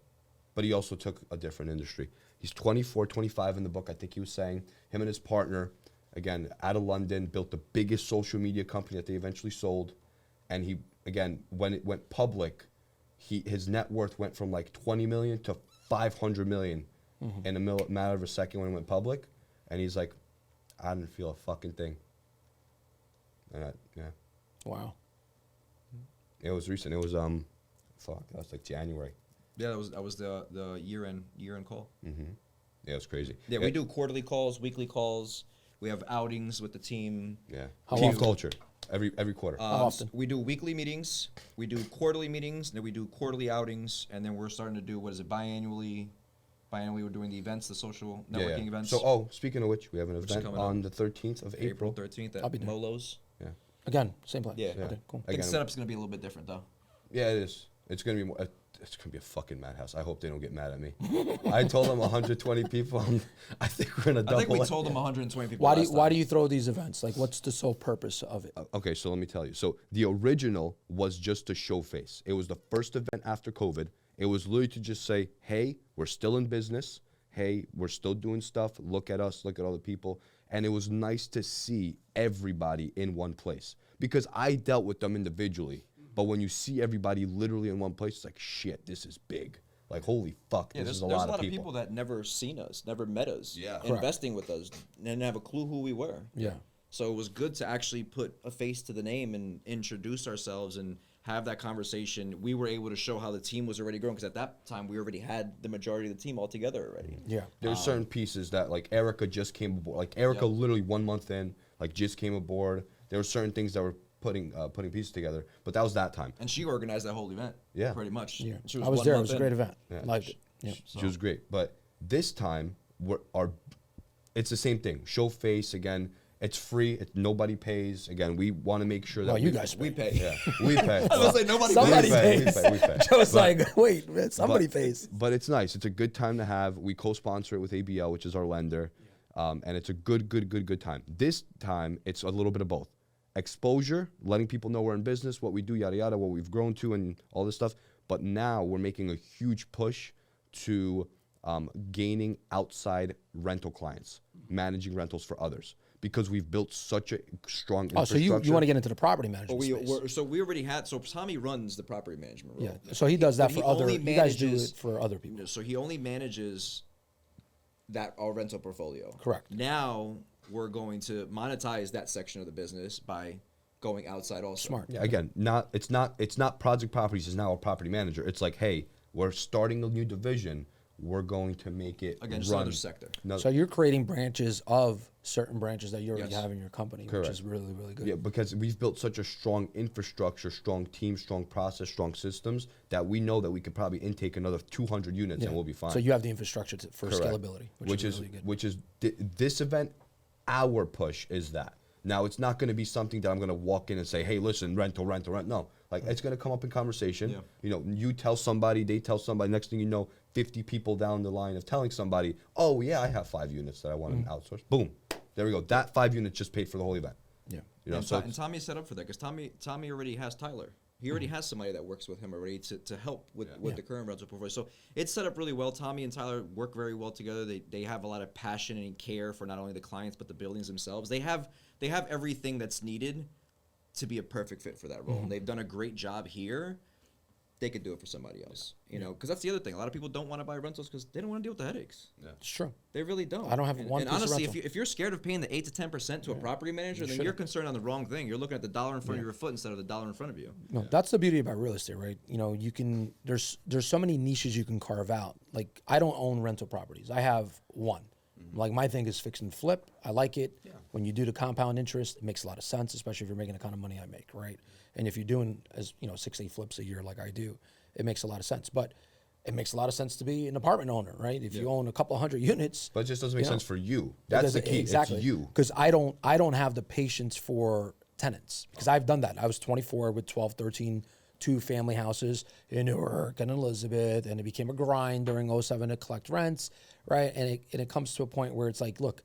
but he also took a different industry. He's 24, 25 in the book, I think he was saying. Him and his partner, again, out of London, built the biggest social media company that they eventually sold. And he, again, when it went public, his net worth went from like 20 million to 500 million in a matter of a second when it went public. And he's like, I didn't feel a fucking thing. And yeah. Wow. It was recent. It was that was like January. Yeah, that was the year end call. Yeah, it was crazy. Yeah, we do quarterly calls, weekly calls. We have outings with the team. Yeah. How Team often? culture. Every quarter. How often? We do weekly meetings. We do quarterly meetings. Then we do quarterly outings, and then we're starting to do biannually. Biannually, we're doing the events, the social networking events. So, speaking of which, we have an Which is event coming on up. the 13th of April. April 13th I'll at be there. Molo's. Yeah. Again, same place. Yeah. Okay, cool. I think the Again, setup's gonna be a little bit different though. Yeah, it is. It's gonna be more. It's gonna be a fucking madhouse. I hope they don't get mad at me. I told them 120 people. I think we're gonna double. I think we it. told them 120 people. Why do you throw these events? Like, what's the sole purpose of it? Okay, so let me tell you. So the original was just to show face. It was the first event after COVID. It was literally to just say, hey, we're still in business. Hey, we're still doing stuff. Look at us. Look at all the people. And it was nice to see everybody in one place because I dealt with them individually. But when you see everybody literally in one place, it's like, shit, this is big. Like, holy fuck, Yeah, this is there's a lot of people. that never seen us, never met us, Yeah. investing with us, and have a clue who we were. Yeah. So it was good to actually put a face to the name and introduce ourselves and have that conversation. We were able to show how the team was already growing because at that time we already had the majority of the team all together already. Yeah. There's certain pieces that, like, Erica just came aboard. Like, Erica literally 1 month in, like, just came aboard. There were certain things that were putting pieces together, but that was that time. And she organized that whole event. Yeah. Pretty much. Yeah. She I was 1 there. It month was a in. great event. Yeah. Liked it. Yeah. She was great. But this time, it's the same thing. Show face, again. It's free. Nobody pays. Again, we want to make sure that Well, you guys We pay. Yeah, we pay. I was like, nobody Somebody pays. pays. We pay. Joe's like, wait, man, somebody But- pays. But it's nice. It's a good time to have. We co-sponsor it with ABL, which is our lender, and it's a good time. This time, it's a little bit of both. Exposure, letting people know we're in business, what we do, yada yada, what we've grown to, and all this stuff. But now we're making a huge push to gaining outside rental clients, managing rentals for others, because we've built such a strong Oh, so infrastructure. you want to get into the property management space? So we already had. So Tommy runs the property management role. Yeah. So he does that But for he other. only You guys do manages- it for other people. So he only manages our rental portfolio. Correct. Now we're going to monetize that section of the business by going outside also. Smart. Yeah, again, it's not Prawdzik Properties is now a property manager. It's like, hey, we're starting a new division. We're going to make it Again, just run. another sector. No, So you're creating branches of certain branches that you already Yes. have in your company, Correct. which is really, really good. yeah, because we've built such a strong infrastructure, strong team, strong process, strong systems that we know that we could probably intake another 200 units Yeah. and we'll be fine. So you have the infrastructure for Correct. scalability, which is really good. which is this event. Our push is that. Now it's not going to be something that I'm going to walk in and say, "Hey, listen, rent." No, like it's going to come up in conversation. Yeah. You know, you tell somebody, they tell somebody. Next thing you know, 50 people down the line of telling somebody, "Oh yeah, I have 5 units that I want to outsource." Boom, there we go. That 5 units just paid for the whole event. Yeah. You know, And, so and Tommy set up for that because Tommy already has Tyler. He already has somebody that works with him already to help with the current rental portfolio. So it's set up really well. Tommy and Tyler work very well together. They have a lot of passion and care for not only the clients but the buildings themselves. They have everything that's needed to be a perfect fit for that role. And they've done a great job here. they could do it for somebody else. You know, because that's the other thing. A lot of people don't want to buy rentals because they don't want to deal with the headaches. Yeah. It's true. They really don't. I don't have and, one And piece of honestly, rental. if you're scared of paying the 8 to 10% to a property manager, then you're concerned on the wrong thing. You're looking at the dollar in front of your foot instead of the dollar in front of you. No, that's the beauty about real estate, right? You know, you can there's so many niches you can carve out. Like I don't own rental properties. I have one. Like my thing is fix and flip. I like it. Yeah. When you do the compound interest, it makes a lot of sense, especially if you're making the kind of money I make, right? And if you're doing 6-8 flips a year like I do, it makes a lot of sense. But it makes a lot of sense to be an apartment owner, right? If you own a couple hundred units, But it just doesn't make you know, sense for you. That's the key. Exactly. It's you. Because I don't have the patience for tenants because I've done that. I was 24 with 12, 13, 2 family houses in Newark and Elizabeth, and it became a grind during '07 to collect rents, right? And it comes to a point where it's like, look,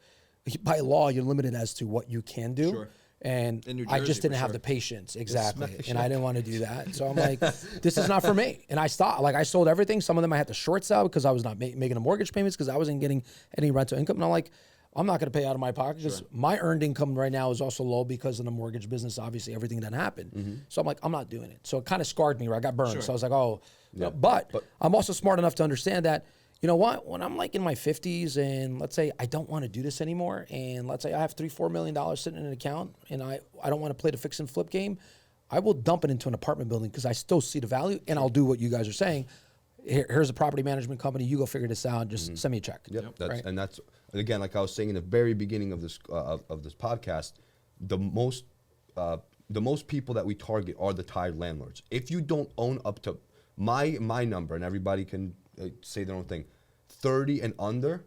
by law, you're limited as to what you can do. Sure. And In New I Jersey, just didn't for have sure. the patience, exactly. smack the And I didn't want to do that. So I'm like, this is not for me. And I stopped. Like I sold everything. Some of them I had to short sell because I was not making the mortgage payments because I wasn't getting any rental income. And I'm like, I'm not going to pay out of my pocket because my earned income right now is also low because of the mortgage business. Obviously, everything that happened. So I'm like, I'm not doing it. So it kind of scarred me where I got burned. Sure. So I was like, oh, but I'm also smart enough to understand that, you know what, when I'm like in my 50s and let's say I don't want to do this anymore, and let's say I have $3-4 million sitting in an account and I don't want to play the fix and flip game, I will dump it into an apartment building because I still see the value, and I'll do what you guys are saying. Here's a property management company. You go figure this out. Just send me a check. Yep. Right? And that's again, like I was saying in the very beginning of this podcast, the most people that we target are the tired landlords. If you don't own up to my number, and everybody can say their own thing, 30 and under,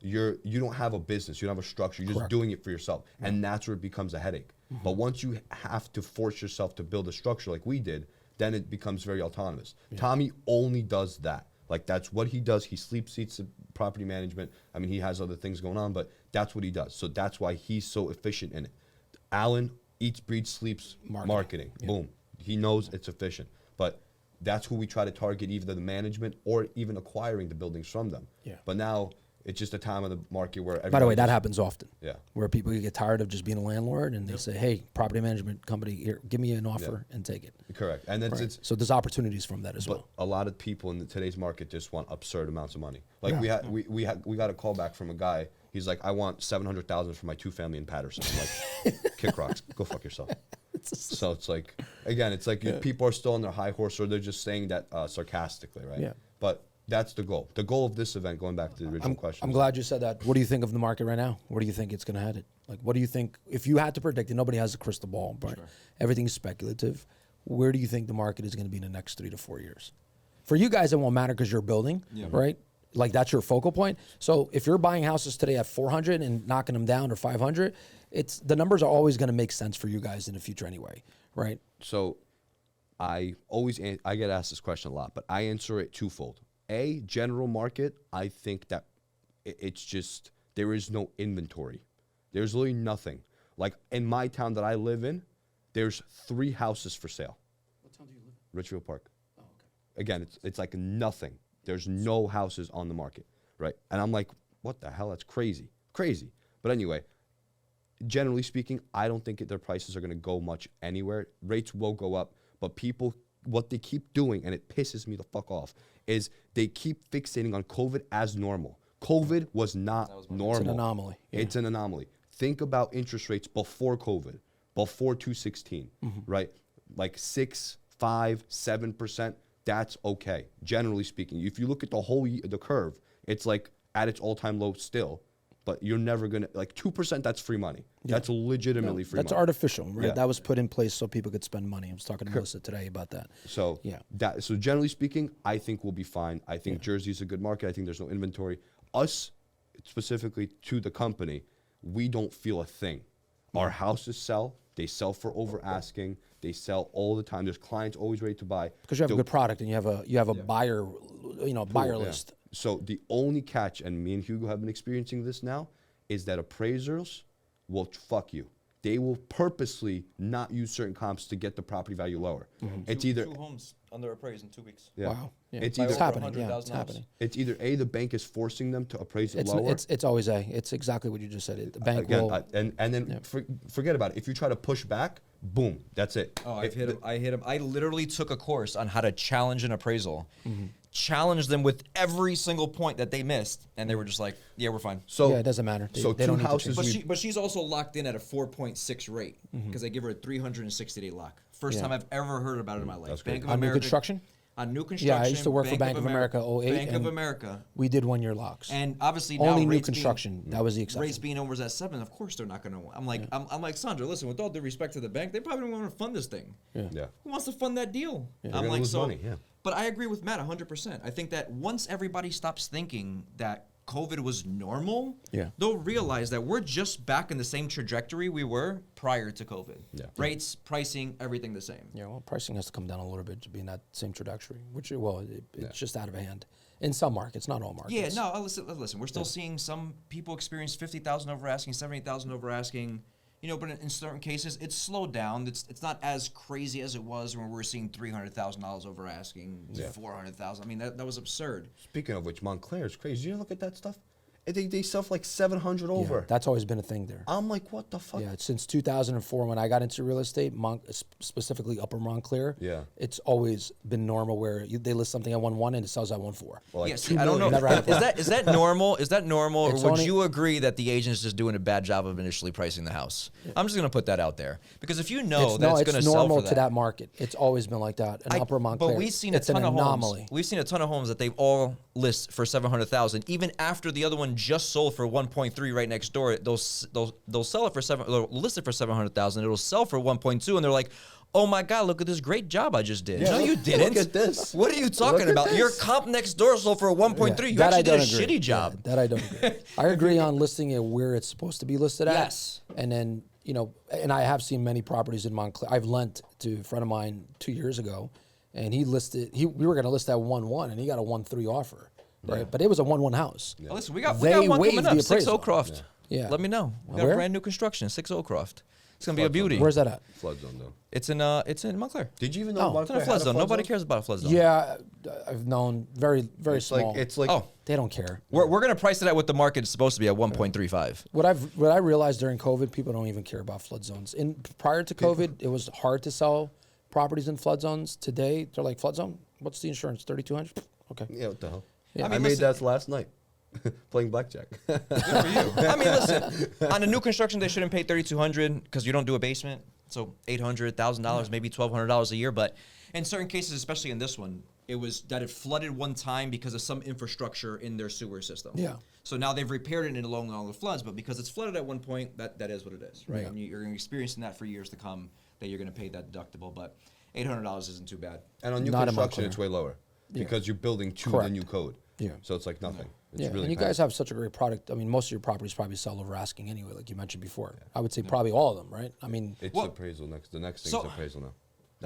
you don't have a business, you don't have a structure, you're just doing it for yourself, and that's where it becomes a headache. But once you have to force yourself to build a structure like we did, then it becomes very autonomous. Tommy only does that. Like that's what he does. He sleeps, eats property management. I mean, he has other things going on, but that's what he does. So that's why he's so efficient in it. Alan eats, breathes, sleeps marketing. Boom. He knows it's efficient. But that's who we try to target, either the management or even acquiring the buildings from them. Yeah. But now it's just a time of the market where By the way, that happens often. Yeah. Where people get tired of just being a landlord and they say, hey, property management company, here, give me an offer and take it. Correct. And then it's So there's opportunities from that as but well. a lot of people in today's market just want absurd amounts of money. Like we got a call back from a guy. He's like, I want $700,000 for my 2-family in Patterson. I'm like, kick rocks, go fuck yourself. So it's like, again, it's like people are still on their high horse, or they're just saying that sarcastically, right? Yeah. But that's the goal. The goal of this event, going back to the original question. I'm glad you said that. What do you think of the market right now? Where do you think it's going to head? Like, what do you think, if you had to predict it, nobody has a crystal ball, but everything's speculative. Where do you think the market is going to be in the next 3 to 4 years? For you guys, it won't matter because you're building, right? Like that's your focal point. So if you're buying houses today at 400 and knocking them down or 500, the numbers are always going to make sense for you guys in the future anyway, right? So I get asked this question a lot, but I answer it twofold. A, general market, I think that it's just, there is no inventory. There's literally nothing. Like in my town that I live in, there's 3 houses for sale. What town do you live in? Richfield Park. Oh, okay. Again, it's like nothing. There's no houses on the market, right? And I'm like, what the hell? That's crazy. Crazy. But anyway, generally speaking, I don't think their prices are going to go much anywhere. Rates will go up, but people, what they keep doing, and it pisses me the fuck off, is they keep fixating on COVID as normal. COVID was not normal. It's an anomaly. Yeah. It's an anomaly. Think about interest rates before COVID, before 216, right? Like 6, 5, 7%. That's okay, generally speaking. If you look at the curve, it's like at its all-time low still, but you're never gonna, like 2%, that's free money. That's legitimately free money. That's artificial, right? Yeah. That was put in place so people could spend money. I was talking to Melissa today about that. So so generally speaking, I think we'll be fine. I think Jersey's a good market. I think there's no inventory. Us, specifically to the company, we don't feel a thing. Our houses sell. They sell for over asking. They sell all the time. There's clients always ready to buy. Because you have a good product and you have a buyer, buyer list. So the only catch, and me and Hugo have been experiencing this now, is that appraisers will fuck you. They will purposely not use certain comps to get the property value lower. It's either 2 homes under appraised in 2 weeks. Wow. Yeah. It's It's either happening. Yeah, $100,000 it's happening. It's either A, the bank is forcing them to appraise it lower. It's always A. It's exactly what you just said. The bank Again, will. and then forget about it. If you try to push back, boom, that's it. Oh, I hit him. I literally took a course on how to challenge an appraisal, challenge them with every single point that they missed, and they were just like, "Yeah, we're fine." So Yeah, it doesn't matter. So They two don't need to houses. change. But she's also locked in at a 4.6 rate because I give her a 360-day lock. First time I've ever heard about it in my life. That's Bank of On new America construction? On new construction. Yeah, I used to work for Bank of America 08. Bank of and America. We did 1 year locks. And obviously Only now new rates construction. That was the rates exception. being over at 7. Of course they're not going to. I'm like Sandra. Listen, with all due respect to the bank, they probably don't want to fund this thing. Yeah. Who wants to fund that deal? They're I'm gonna like lose so. money, yeah. But I agree with Matt 100%. I think that once everybody stops thinking that COVID was normal, Yeah. they'll realize that we're just back in the same trajectory we were prior to COVID. Yeah. Rates, pricing, everything the same. Yeah, well, pricing has to come down a little bit to be in that same trajectory, which, it's just out of hand. In some markets, not all markets. Yeah, no, listen. We're still seeing some people experience 50,000 over asking, 70,000 over asking. You know, but in certain cases, it's slowed down. It's not as crazy as it was when we were seeing $300,000 over asking, Yeah. 400,000. I mean, that was absurd. Speaking of which, Montclair is crazy. You look at that stuff. They sell for like 700 over. Yeah, that's always been a thing there. I'm like, what the fuck? Yeah, since 2004 when I got into real estate, specifically Upper Montclair. Yeah. It's always been normal where they list something at 1.1 and it sells at 1.4. Well, like Yeah, 2 see, I don't know. million. Never had a Is that normal? Is that normal, It's or would only- you agree that the agent's just doing a bad job of initially pricing the house? I'm just going to put that out there because if you know that it's going to sell normal for to that market. It's always been like that. In Upper Montclair, But we've seen it's a ton an of anomaly. homes. We've seen a ton of homes that they've all list for 700,000, even after the other one just sold for 1.3 right next door. They'll sell it for they'll list it for 700,000. It'll sell for 1.2, and they're like, "Oh my God, look at this great job I just did." Yeah, No, look- you didn't. look at this. What are you talking Look at about? Your this. comp next door sold for 1.3. You That I actually did a don't agree. shitty job. Yeah, that I don't agree. I agree on listing it where it's supposed to be listed at. Yes. And then, and I have seen many properties in Montclair. I've lent to a friend of mine 2 years ago, and we were going to list at 1.1, and he got a 1.3 offer, right? But it was a 1.1 house. Well, listen, we got They one waived coming up. the 6 appraisal. Oakcroft. Yeah. Let me know. We got Where? brand new construction. 6 Oakcroft. It's gonna be a beauty. Where's that at? Flood zone, though. It's in Montclair. Did you even know Oh. It's Montclair in a flood had zone. Nobody cares about a flood zone. Yeah, I've known very, very It's small. like it's like Oh. They don't care. We're gonna price it at what the market is supposed to be at 1.35. What I realized during COVID, people don't even care about flood zones. Prior to COVID, it was hard to sell properties in flood zones. Today, they're like, flood zone? What's the insurance? 3,200? Okay. yeah, what the hell? Yeah. I, I mean, made listen- that last night, playing blackjack. Good for you. I mean, listen. On a new construction, they shouldn't pay $3,200 because you don't do a basement. So $800,000, maybe $1,200 a year. But in certain cases, especially in this one, it was that it flooded one time because of some infrastructure in their sewer system. Yeah. So now they've repaired it in along all the floods, but because it's flooded at one point, that is what it is, right? Yeah. And you're experiencing that for years to come, that you're going to pay that deductible. But $800 isn't too bad. And on new Not in construction, Montclair. it's way lower because you're building to Correct. the new code. Yeah. So it's like nothing. It's Yeah, really and you kind guys of- have such a great product. I mean, most of your properties probably sell over asking anyway, like you mentioned before. I would say probably all of them, right? I mean, It's Well- appraisal next. The next thing So- is appraisal now.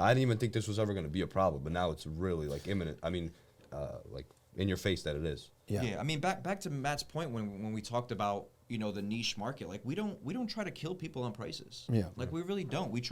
I didn't even think this was ever going to be a problem, but now it's really like imminent. I mean, like in your face that it is. yeah. I mean, back to Matt's point when we talked about the niche market, like we don't try to kill people on prices. Yeah. Like we really don't. We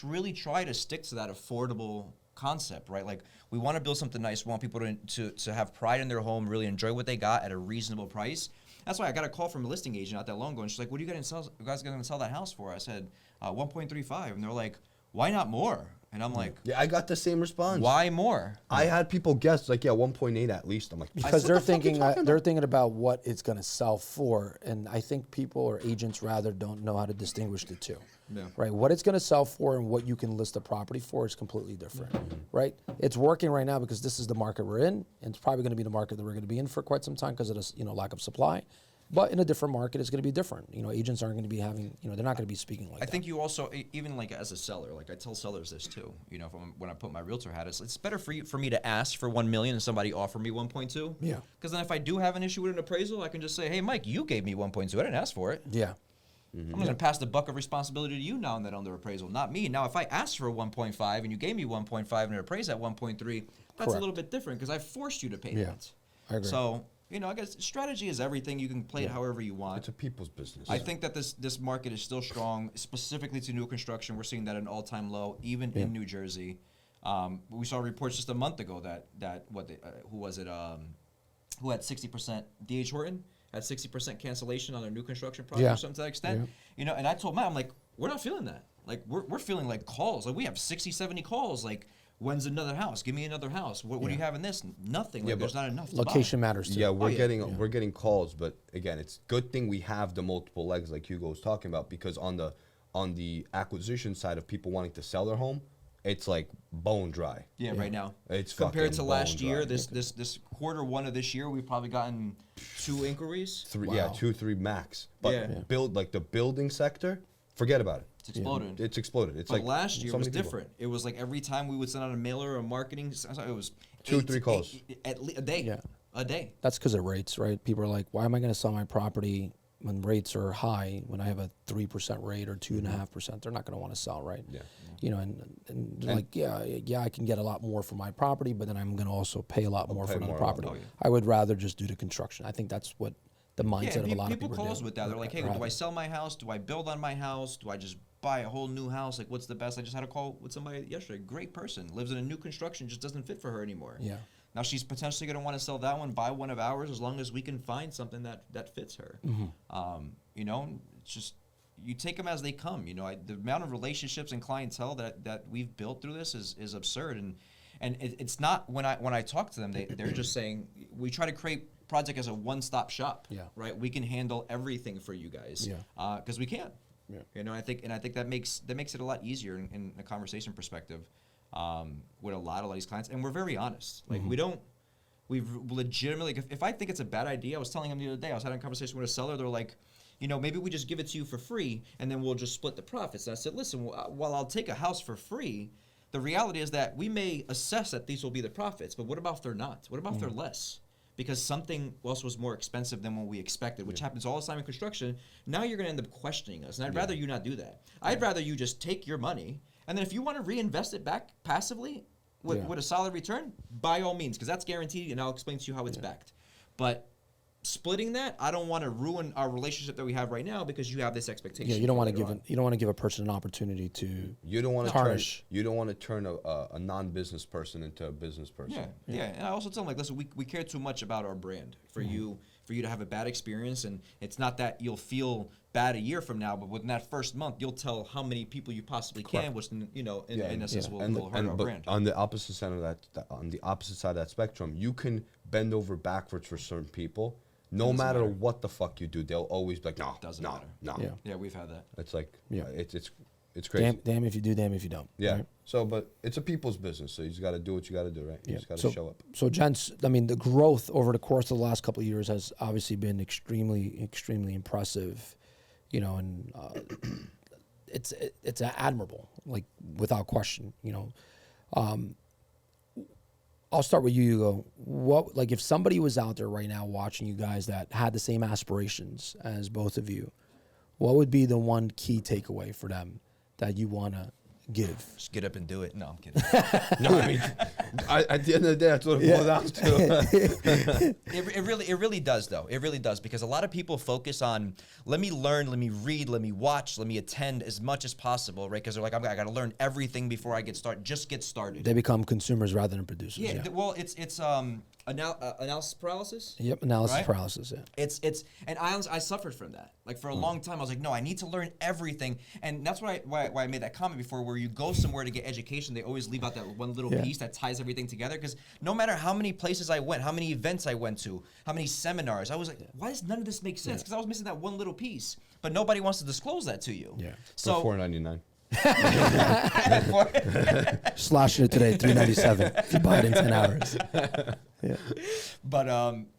really try to stick to that affordable concept, right? Like we want to build something nice. We want people to have pride in their home, really enjoy what they got at a reasonable price. That's why I got a call from a listing agent not that long ago, and she's like, "What are you guys going to sell that house for?" I said, 1.35, and they're like, "Why not more?" And I'm like, Yeah, I got the same response. "Why more?" I had people guess like, yeah, 1.8 at least. I'm like, Because what they're the fuck you thinking talking they're about? thinking about what it's going to sell for, and I think people or agents rather don't know how to distinguish the two. Yeah. Right, what it's going to sell for and what you can list a property for is completely different. Right, it's working right now because this is the market we're in, and it's probably going to be the market that we're going to be in for quite some time because of this, lack of supply. But in a different market, it's going to be different. Agents aren't going to be having, they're not going to be speaking like I that. think you also, even like as a seller, like I tell sellers this too. When I put my realtor hat, it's better for me to ask for 1 million and somebody offer me 1.2. Yeah. Because then if I do have an issue with an appraisal, I can just say, "Hey, Mike, you gave me 1.2. I didn't ask for it. Yeah. I'm going to pass the buck of responsibility to you now and then on the appraisal, not me. Now, if I asked for a 1.5 and you gave me 1.5 and it appraised at 1.3, that's Correct. a little bit different because I forced you to pay Yeah, that. I agree. So, I guess strategy is everything. You can play it however you want. It's a people's business. I think that this market is still strong, specifically to new construction. We're seeing that at an all-time low, even in New Jersey. We saw reports just a month ago who had 60%, DH Horton had 60% cancellation on their new construction project Yeah. or something to that extent. Yeah. And I told Matt, I'm like, we're not feeling that. Like we're feeling like calls. Like we have 60, 70 calls. Like when's another house? Give me another house. What do you have in this? Nothing. Like there's not enough to Location buy. matters too. Yeah, we're getting calls, but again, it's good thing we have the multiple legs like Hugo was talking about, because on the acquisition side of people wanting to sell their home, it's like bone dry. Yeah, right now. It's compared fucking to last bone year. dry. This quarter one of this year, we've probably gotten 2 inquiries. Three, Wow. yeah, 2, 3 max. But Yeah. build like the building sector, forget about it. It's exploded. It's exploded. It's But like last year so was many people. different. It was like every time we would send out a mailer or marketing, it was 2 or 3 calls. a day. Yeah. A day. That's because of rates, right? People are like, why am I going to sell my property when rates are high, when I have a 3% rate or 2.5%? They're not going to want to sell, right? Yeah. You know, and they're like, yeah, I can get a lot more for my property, but then I'm going to also pay a lot more pay for another more. property. Oh, yeah. I would rather just do the construction. I think that's what the mindset of a lot of people people call us do. with that. They're like, hey, do I sell my house? Do I build on my house? Do I just buy a whole new house? Like, what's the best? I just had a call with somebody yesterday. Great person, lives in a new construction, just doesn't fit for her anymore. Yeah. Now she's potentially going to want to sell that one, buy one of ours, as long as we can find something that fits her. You know, it's just you take them as they come. You know, the amount of relationships and clientele that we've built through this is absurd. And it's not when I talk to them, they're just saying we try to create Prawdzik as a one-stop shop. Yeah. Right. We can handle everything for you guys. Yeah. Because we can. Yeah. You know, I think that makes it a lot easier in a conversation perspective with a lot of these clients, and we're very honest. Like we've legitimately, if I think it's a bad idea, I was telling them the other day, I was having a conversation with a seller. They're like, you know, maybe we just give it to you for free, and then we'll just split the profits. And I said, listen, while I'll take a house for free, the reality is that we may assess that these will be the profits, but what about if they're not? What about if they're less? Because something else was more expensive than what we expected, which happens all the time in construction. Now you're going to end up questioning us, and I'd rather you not do that. I'd rather you just take your money, and then if you want to reinvest it back passively with a solid return, by all means, because that's guaranteed, and I'll explain to you how it's backed. But splitting that, I don't want to ruin our relationship that we have right now because you have this expectation. Yeah, you don't want to give a person an opportunity to You don't want to tarnish. turn a non-business person into a business person. Yeah. And I also tell them, like, listen, we care too much about our brand for you to have a bad experience, and it's not that you'll feel bad a year from now, but within that first month, you'll tell how many people you possibly can, which in essence will hurt our but brand. on the opposite side of that spectrum, you can bend over backwards for certain people. No matter what the fuck you do, they'll always be like, no, Doesn't no, matter. no. Yeah, we've had that. It's like, Yeah. it's crazy. damn if you do, damn if you don't. Yeah. Right? So, but it's a people's business, so you just got to do what you got to do, right? You just got to show up. So, gents, I mean, the growth over the course of the last couple of years has obviously been extremely, extremely impressive, you know, and it's admirable, like without question, you know. I'll start with you, Hugo. What, like, if somebody was out there right now watching you guys that had the same aspirations as both of you, what would be the one key takeaway for them that you want to give? Just get up and do it. No, I'm kidding. No, I mean, at the end of the day, that's what it boils down to. It really does, though. It really does, because a lot of people focus on, let me learn, let me read, let me watch, let me attend as much as possible, right? Because they're like, I got to learn everything before I get started. Just get started. They become consumers rather than producers. Yeah. Well, it's analysis paralysis. Yep, analysis Right? paralysis, yeah. And I suffered from that. Like for a long time, I was like, no, I need to learn everything, and that's why I made that comment before. Where you go somewhere to get education, they always leave out that one little piece that ties everything together. Because no matter how many places I went, how many events I went to, how many seminars, I was like, why does none of this make sense? Because I was missing that one little piece, but nobody wants to disclose that to you. Yeah. So For $4.99. Slashing it today, $3.97. If you buy it in 10 hours. Yeah. But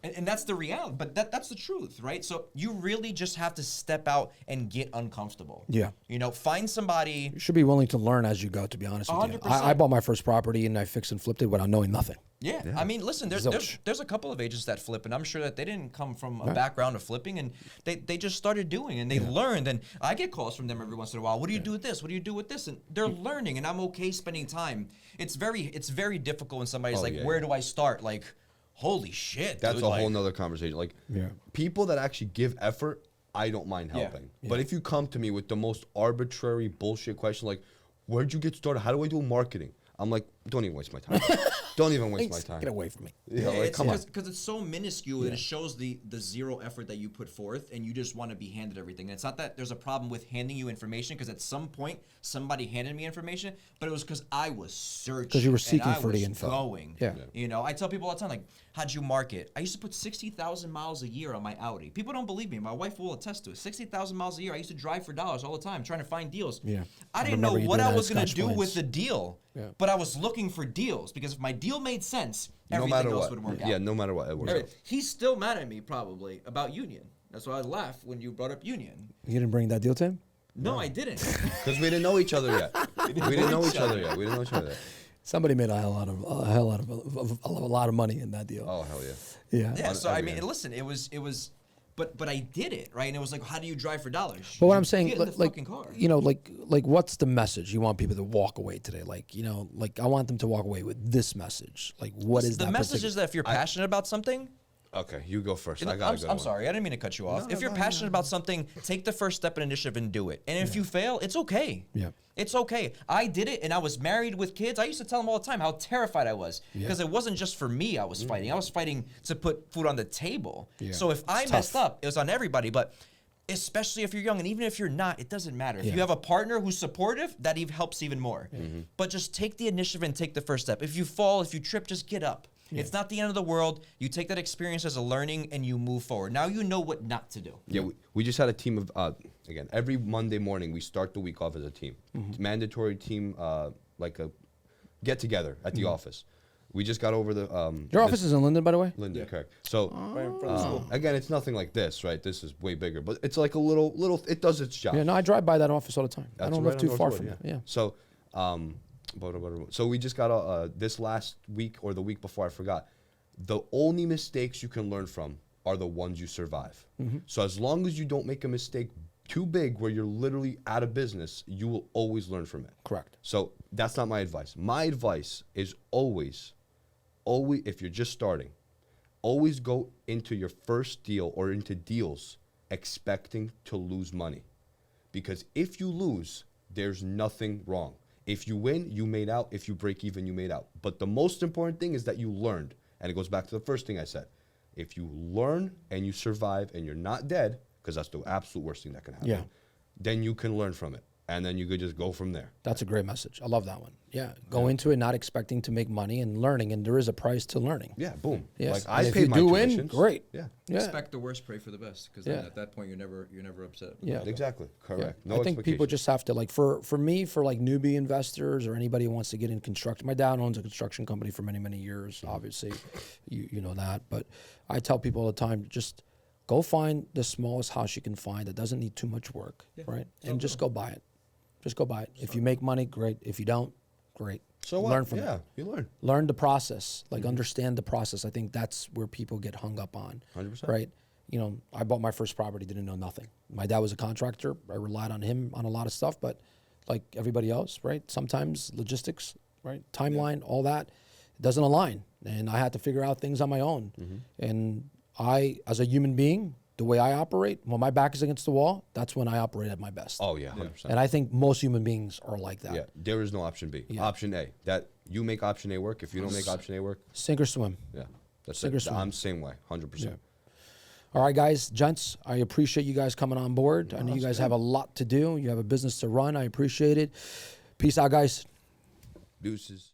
and that's the reality. But that's the truth, right? So you really just have to step out and get uncomfortable. Yeah. You know, find somebody. You should be willing to learn as you go, to be honest with you. 100%. I bought my first property and I fixed and flipped it without knowing nothing. Yeah. I mean, listen, there's a couple of agents that flip, and I'm sure that they didn't come from a background of flipping, and they just started doing, and they learned. And I get calls from them every once in a while. What do you do with this? What do you do with this? And they're learning, and I'm okay spending time. It's very difficult when somebody's where do I start? Like, holy shit, That's dude, a whole nother conversation. Like, people that actually give effort, I don't mind helping. But if you come to me with the most arbitrary bullshit question, like, where'd you get started? How do I do marketing? I'm like, don't even waste my time. Don't even waste my time. Get away from me. Yeah, like, come on. Because it's so minuscule that it shows the zero effort that you put forth, and you just want to be handed everything. And it's not that there's a problem with handing you information, because at some point somebody handed me information, but it was because I was searching. Because you were seeking and I for the was info. Going. Yeah. You know, I tell people all the time, like, how'd you market? I used to put 60,000 miles a year on my Audi. People don't believe me. My wife will attest to it. 60,000 miles a year. I used to drive for dollars all the time, trying to find deals. Yeah. I didn't remember know you what doing I that was at going to Scotch do Plains. with the deal, but I was looking for deals, because if my deal made sense, No everything matter else what. would work out. Yeah, no matter what, it works out. He's still mad at me probably about Union. That's why I laughed when you brought up Union. You didn't bring that deal to him? No, I didn't. Because we didn't know each other yet. We didn't know each other yet. We didn't know each other yet. Somebody made a lot of money in that deal. Oh, hell yeah. Yeah. Yeah, so I every mean, end. listen, it was, but I did it, right? And it was like, how do you drive for dollars? But what You I'm saying, get in the like, fucking car. you know, like, what's the message you want people to walk away today? Like, you know, like, I want them to walk away with this message. Like, what is the that? message is that if you're passionate about something, Okay, you go first. I I'm, got to go. I'm sorry, I didn't mean to cut you off. If you're passionate about something, take the first step in initiative and do it. And if you fail, it's okay. Yeah. It's okay. I did it, and I was married with kids. I used to tell them all the time how terrified I was, because it wasn't just for me I was fighting. I was fighting to put food on the table. Yeah. So if I messed up, it was on everybody. But especially if you're young, and even if you're not, it doesn't matter. If you have a partner who's supportive, that even helps even more. But just take the initiative and take the first step. If you fall, if you trip, just get up. It's not the end of the world. You take that experience as a learning and you move forward. Now you know what not to do. Yeah, we just had a team of, again, every Monday morning we start the week off as a team. It's mandatory team, like a get together at the office. We just got over the. Your office is in Linden, by the way? Linden, correct. So, again, it's nothing like this, right? This is way bigger, but it's like a little, it does its job. Yeah, no, I drive by that office all the time. I That's don't right live on too far Northwood, from it. Yeah. So, so we just got this last week or the week before, I forgot. The only mistakes you can learn from are the ones you survive. So as long as you don't make a mistake too big where you're literally out of business, you will always learn from it. Correct. So that's not my advice. My advice is always, if you're just starting, always go into your first deal or into deals expecting to lose money. Because if you lose, there's nothing wrong. If you win, you made out. If you break even, you made out. But the most important thing is that you learned. And it goes back to the first thing I said. If you learn and you survive and you're not dead, because that's the absolute worst thing that can happen, then you can learn from it. And then you could just go from there. That's a great message. I love that one. Yeah. Go into it not expecting to make money and learning. And there is a price to learning. Yeah, boom. Yes. Like I And if paid you my do tuitions. win, great. Yeah. Yeah. Expect the worst, pray for the best, because then at that point you're never upset. Yeah. Exactly. Correct. Yeah. No I think people expectations. just have to, like, for me, for like newbie investors or anybody who wants to get in construction. My dad owns a construction company for many, many years. Obviously, you know that. But I tell people all the time, just go find the smallest house you can find that doesn't need too much work, right? And just go buy it. Just go buy it. If you make money, great. If you don't, great. So what? Learn from Yeah, it. you learn. Learn the process. Like, understand the process. I think that's where people get hung up on. 100%. Right? You know, I bought my first property, didn't know nothing. My dad was a contractor. I relied on him on a lot of stuff, but like everybody else, right? Sometimes logistics, right? Timeline, all that, it doesn't align. And I had to figure out things on my own. And I, as a human being, the way I operate, when my back is against the wall, that's when I operate at my best. Oh, yeah, 100%. And I think most human beings are like that. Yeah, there is no option B. Option A. That you make option A work. If you don't make option A work, Sink or swim. yeah, that's Sink or it. swim. I'm same way, 100%. Yeah. All right, guys, gents, I appreciate you guys coming on board. I know you guys have a lot to do. You have a business to run. I appreciate it. Peace out, guys. Deuces.